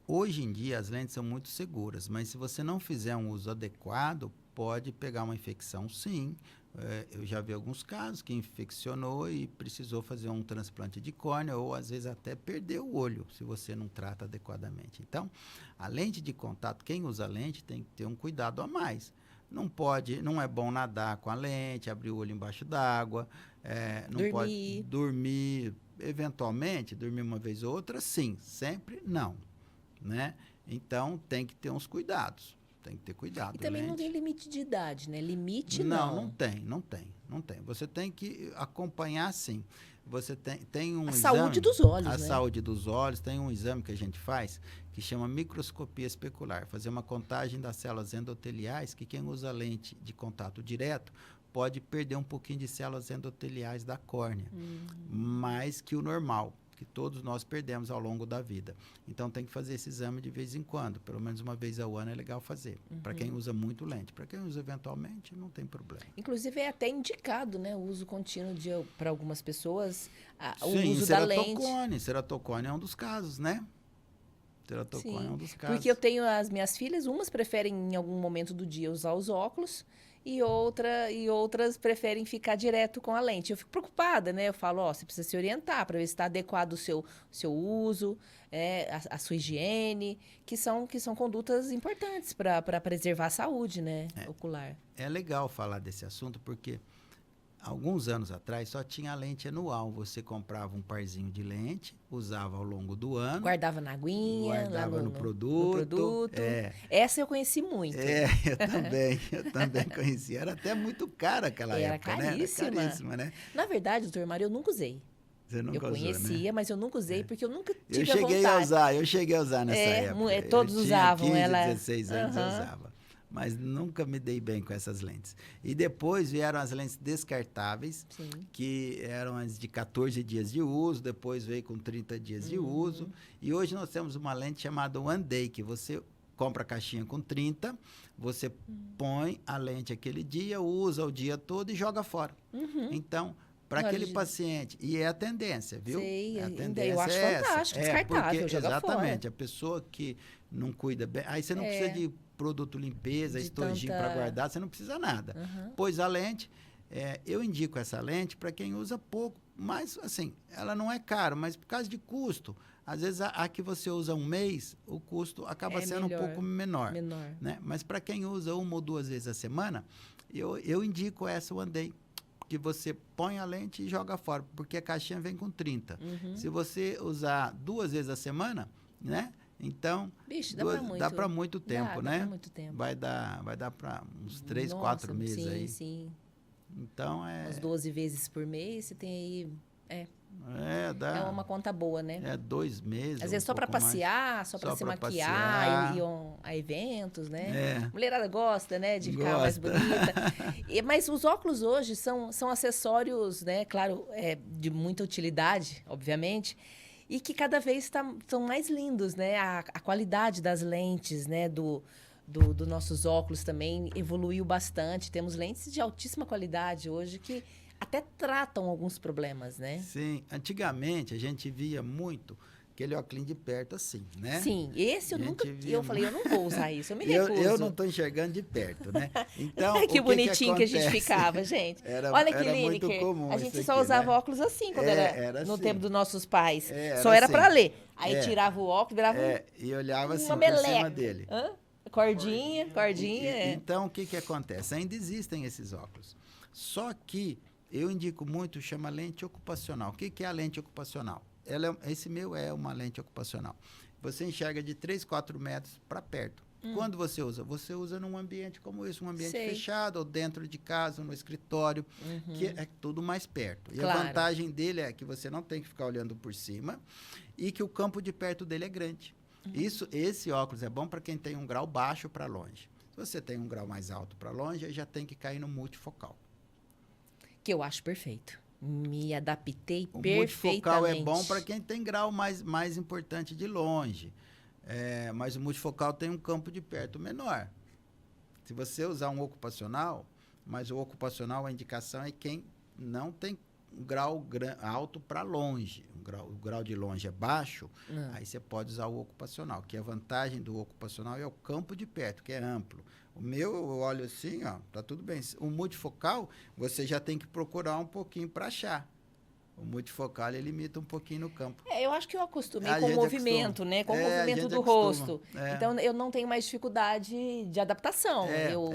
hoje em dia as lentes são muito seguras, mas se você não fizer um uso adequado, pode pegar uma infecção, sim. Eu já vi alguns casos que infeccionou e precisou fazer um transplante de córnea ou, às vezes, até perder o olho, se você não trata adequadamente. Então, a lente de contato, quem usa lente tem que ter um cuidado a mais. Não é bom nadar com a lente, abrir o olho embaixo d'água, não pode dormir, eventualmente, dormir uma vez ou outra, sim, sempre não, né? Então, tem que ter uns cuidados. Tem que ter cuidado. E também lente. não tem limite de idade, né? Limite não. Não tem. Você tem que acompanhar, sim. Você tem um exame... saúde dos olhos, A né? saúde dos olhos. Tem um exame que a gente faz que chama microscopia especular. Fazer uma contagem das células endoteliais, que quem usa lente de contato direto pode perder um pouquinho de células endoteliais da córnea. Mais que o normal, que todos nós perdemos ao longo da vida. Então, tem que fazer esse exame de vez em quando. Pelo menos uma vez ao ano é legal fazer. Para quem usa muito lente. Para quem usa eventualmente, não tem problema. Inclusive, é até indicado, né? O uso contínuo para algumas pessoas, o Sim, uso da lente. Ceratocone é um dos casos, né? Ceratocone é um dos casos. Porque eu tenho as minhas filhas, umas preferem em algum momento do dia usar os óculos e outras preferem ficar direto com a lente. Eu fico preocupada, né? Eu falo, ó, você precisa se orientar para ver se está adequado o seu uso, a sua higiene, que são condutas importantes para preservar a saúde, né, ocular. É legal falar desse assunto porque alguns anos atrás só tinha a lente anual. Você comprava um parzinho de lente, usava ao longo do ano. Guardava na aguinha, guardava lá no produto. Essa eu conheci muito. Eu também conheci. Era até muito cara aquela época, caríssima. Era caríssima, né? Na verdade, doutor Mário, eu nunca usei. Você nunca eu conhecia, usou, né? mas eu nunca usei, porque eu nunca tive eu cheguei a vontade. Eu cheguei a usar nessa época. Todos eu usavam. Tinha 15, ela... 16 anos eu usava. Mas nunca me dei bem com essas lentes. E depois vieram as lentes descartáveis, Sim. que eram as de 14 dias de uso, depois veio com 30 dias de uso. E hoje nós temos uma lente chamada One Day, que você compra a caixinha com 30, você põe a lente aquele dia, usa o dia todo e joga fora. Então, para aquele paciente, e é a tendência, viu? Sei, a tendência eu acho fantástico, descartável, porque, joga exatamente, fora. a pessoa que não cuida bem, aí você não precisa de produto limpeza, estojinho para guardar, você não precisa nada. Pois a lente, eu indico essa lente para quem usa pouco, mas assim, ela não é cara, mas por causa de custo, às vezes a que você usa um mês, o custo acaba sendo um pouco menor. Né? Mas para quem usa uma ou duas vezes a semana, eu indico essa One Day, que você põe a lente e joga fora, porque a caixinha vem com 30. Se você usar 2 vezes a semana, né? Então, Bicho, dá para muito tempo, né? Dá pra muito tempo. Vai dar para uns 3, 4 meses sim, aí. Sim. Então, umas 12 vezes por mês, você tem aí... dá. É uma conta boa, né? 2 meses. Às vezes só para passear, só para se maquiar, ir a eventos, né? Mulherada gosta, né? De ficar mais bonita. Mas os óculos hoje são acessórios, né? Claro, de muita utilidade, obviamente. E que cada vez são mais lindos, né? A qualidade das lentes, né? Dos nossos óculos também evoluiu bastante. Temos lentes de altíssima qualidade hoje que até tratam alguns problemas, né? Sim. Antigamente, a gente via muito aquele óculos de perto assim, né? Sim. Esse eu nunca... Eu falei, eu não vou usar isso, eu me recuso. Eu não estou enxergando de perto, né? Então, que bonitinho que a gente ficava, gente. Olha que muito comum a gente isso só aqui, usava né? óculos assim, quando era no assim. tempo dos nossos pais. Era só era assim. para ler. Aí tirava o óculos, virava e olhava assim uma por meleca. cima dele. Cordinha. Então, o que acontece? Ainda existem esses óculos. Só que eu indico muito, chama lente ocupacional. O que é a lente ocupacional? Esse meu é uma lente ocupacional. Você enxerga de 3, 4 metros para perto. Quando você usa? Você usa num ambiente como esse, um ambiente fechado, ou dentro de casa, no escritório, que é tudo mais perto. E a vantagem dele é que você não tem que ficar olhando por cima e que o campo de perto dele é grande. Esse óculos é bom para quem tem um grau baixo para longe. Se você tem um grau mais alto para longe, aí já tem que cair no multifocal. Que eu acho perfeito. Me adaptei perfeitamente. O multifocal é bom para quem tem grau mais importante de longe. Mas o multifocal tem um campo de perto menor. Se você usar um ocupacional, mas o ocupacional, a indicação é quem não tem um grau alto para longe. O grau de longe é baixo, aí você pode usar o ocupacional, que a vantagem do ocupacional é o campo de perto, que é amplo. O meu, eu olho assim, ó, tá tudo bem. O multifocal, você já tem que procurar um pouquinho para achar. O multifocal, ele limita um pouquinho no campo. Eu acho que eu acostumei com o movimento, né? Com o movimento do rosto. Então, eu não tenho mais dificuldade de adaptação. Eu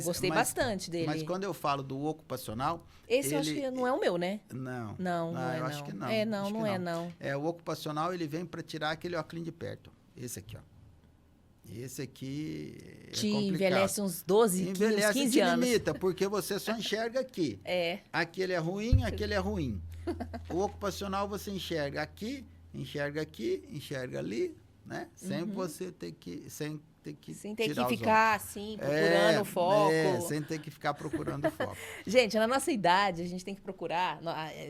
gostei bastante dele. Mas quando eu falo do ocupacional... Esse eu acho que não é o meu, né? Não. Não é, eu não. acho que não. Não. O ocupacional, ele vem para tirar aquele óculos de perto. Esse aqui, ó. Esse aqui é complicado. Envelhece uns 12, 15 anos. Limita, porque você só enxerga aqui. Aquele é ruim, aquele é ruim. O ocupacional você enxerga aqui, enxerga ali, né? Sem você ter que... Sem ter que ficar assim, procurando foco. Sem ter que ficar procurando foco. Gente, na nossa idade, a gente tem que procurar...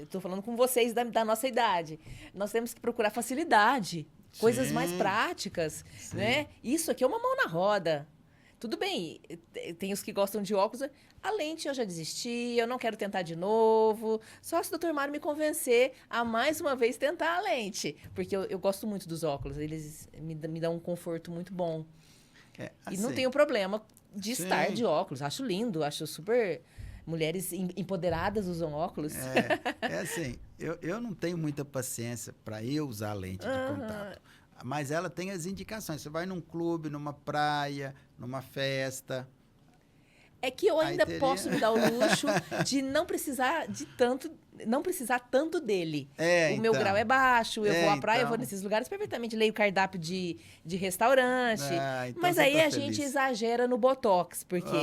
Estou falando com vocês da nossa idade. Nós temos que procurar facilidade. Coisas mais práticas, né? Isso aqui é uma mão na roda. Tudo bem, tem os que gostam de óculos. A lente eu já desisti, eu não quero tentar de novo. Só se o Dr. Mário me convencer a mais uma vez tentar a lente. Porque eu gosto muito dos óculos, eles me dão um conforto muito bom. Assim, e não tenho problema de Sim. estar de óculos. Acho lindo, acho super... Mulheres empoderadas usam óculos. É assim, eu não tenho muita paciência para eu usar lente de contato. Mas ela tem as indicações. Você vai num clube, numa praia, numa festa. É que eu Aí ainda teria- posso me dar o luxo de não precisar tanto dele. É, O meu então. grau é baixo, eu vou à praia, eu vou então. nesses lugares perfeitamente, leio cardápio de restaurante. Então Mas você aí tá a feliz. gente exagera no botox, porque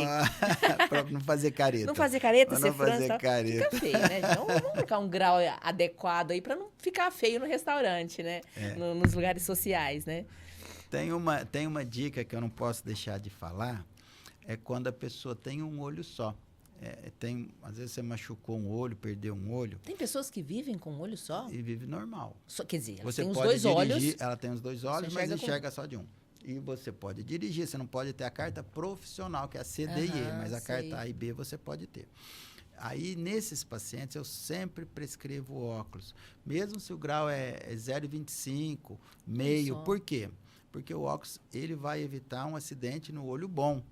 Para não fazer careta. não fazer careta, Pra ser não frança, fazer fica careta. feio, né? Então vamos colocar um grau adequado aí para não ficar feio no restaurante, né? Nos lugares sociais, né? Tem uma dica que eu não posso deixar de falar, é quando a pessoa tem um olho só. Às vezes você machucou um olho, perdeu um olho Tem pessoas que vivem com um olho só? e vive normal. Quer dizer, elas Você têm os pode dois dirigir, olhos. ela tem os dois olhos, mas enxerga com enxerga só de um. E você pode dirigir, você não pode ter a carta profissional, que é a C, D e E, mas a sei. carta A e B você pode ter. Aí, nesses pacientes, eu sempre prescrevo óculos. Mesmo se o grau é 0,25, meio. só. Por quê? Porque o óculos ele vai evitar um acidente no olho bom.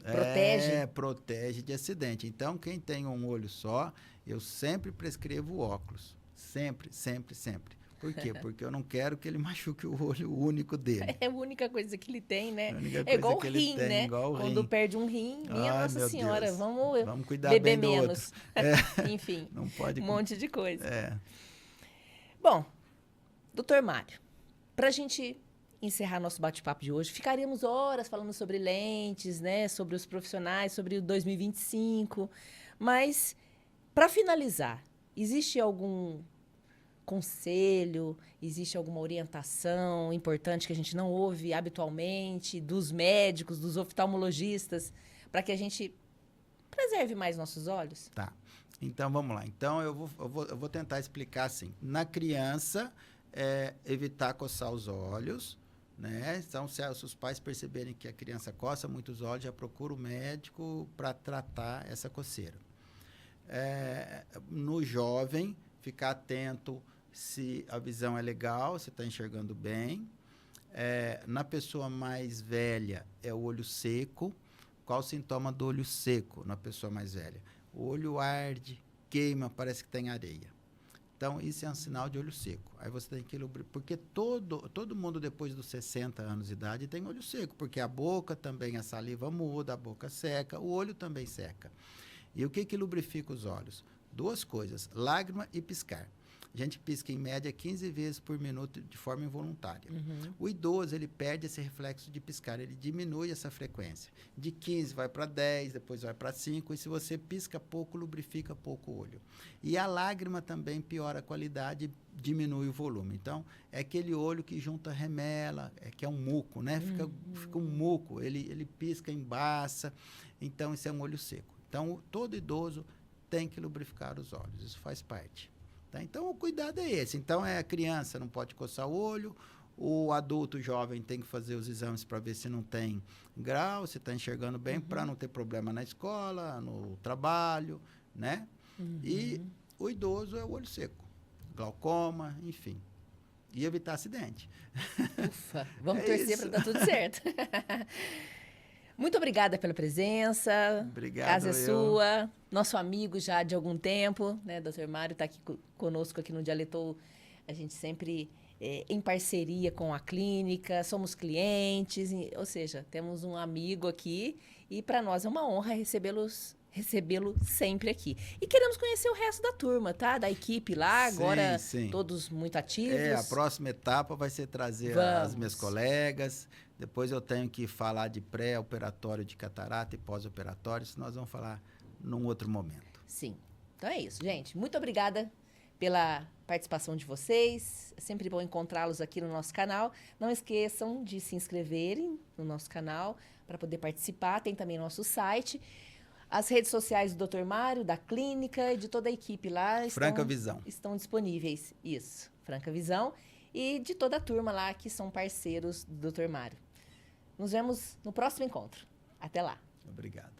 Protege? Protege de acidente. Então, quem tem um olho só, eu sempre prescrevo óculos. Sempre, sempre, sempre. Por quê? Porque eu não quero que ele machuque o olho único dele. É a única coisa que ele tem, né? A única É coisa igual o que ele rim, tem, né? igual o Quando rim. perde um rim, minha Ai, Nossa meu Senhora, Deus. vamos Cuidar beber bem do menos. outro. Enfim, Não pode... um monte de coisa. É. Bom, doutor Mário, para a gente encerrar nosso bate-papo de hoje, ficaríamos horas falando sobre lentes, né? Sobre os profissionais, sobre o 2025. Mas, para finalizar, existe algum conselho, existe alguma orientação importante que a gente não ouve habitualmente dos médicos, dos oftalmologistas, para que a gente preserve mais nossos olhos? Tá. Então, vamos lá. Então, eu vou tentar explicar assim. Na criança, evitar coçar os olhos, né? Então, se os pais perceberem que a criança coça muito os olhos, já procura o médico para tratar essa coceira. No jovem, ficar atento se a visão é legal, se está enxergando bem. Na pessoa mais velha, é o olho seco. Qual o sintoma do olho seco na pessoa mais velha? O olho arde, queima, parece que tem areia. Então, isso é um sinal de olho seco. Aí você tem que lubrificar, porque todo mundo depois dos 60 anos de idade tem olho seco, porque a boca também, a saliva muda, a boca seca, o olho também seca. E o que lubrifica os olhos? Duas coisas, lágrima e piscar. A gente pisca em média 15 vezes por minuto de forma involuntária. O idoso, ele perde esse reflexo de piscar, ele diminui essa frequência. De 15 vai para 10, depois vai para 5, e se você pisca pouco, lubrifica pouco o olho. E a lágrima também piora a qualidade, diminui o volume. Então, é aquele olho que junta remela, que é um muco, né? Fica um muco, ele pisca, embaça. Então, isso é um olho seco. Então, todo idoso tem que lubrificar os olhos, isso faz parte. Tá? Então, o cuidado é esse. Então, a criança não pode coçar o olho, o adulto jovem tem que fazer os exames para ver se não tem grau, se está enxergando bem, para não ter problema na escola, no trabalho, né? E o idoso é o olho seco, glaucoma, enfim. E evitar acidente. Ufa, vamos torcer para dar tudo certo. Muito obrigada pela presença. Obrigado, Casa é sua. Nosso amigo já de algum tempo, né? Dr. Mário está aqui conosco aqui no Dialetou. A gente sempre em parceria com a clínica, somos clientes, ou seja, temos um amigo aqui e para nós é uma honra recebê-lo sempre aqui. E queremos conhecer o resto da turma, tá? Da equipe lá, agora sim. Todos muito ativos. A próxima etapa vai ser trazer as minhas colegas. Depois eu tenho que falar de pré-operatório de catarata e pós-operatório, isso nós vamos falar num outro momento. Sim. Então é isso, gente. Muito obrigada pela participação de vocês. É sempre bom encontrá-los aqui no nosso canal. Não esqueçam de se inscreverem no nosso canal para poder participar. Tem também nosso site. As redes sociais do Dr. Mário, da clínica e de toda a equipe lá estão disponíveis. Isso, Franca Visão. E de toda a turma lá que são parceiros do Dr. Mário. Nos vemos no próximo encontro. Até lá. Obrigado.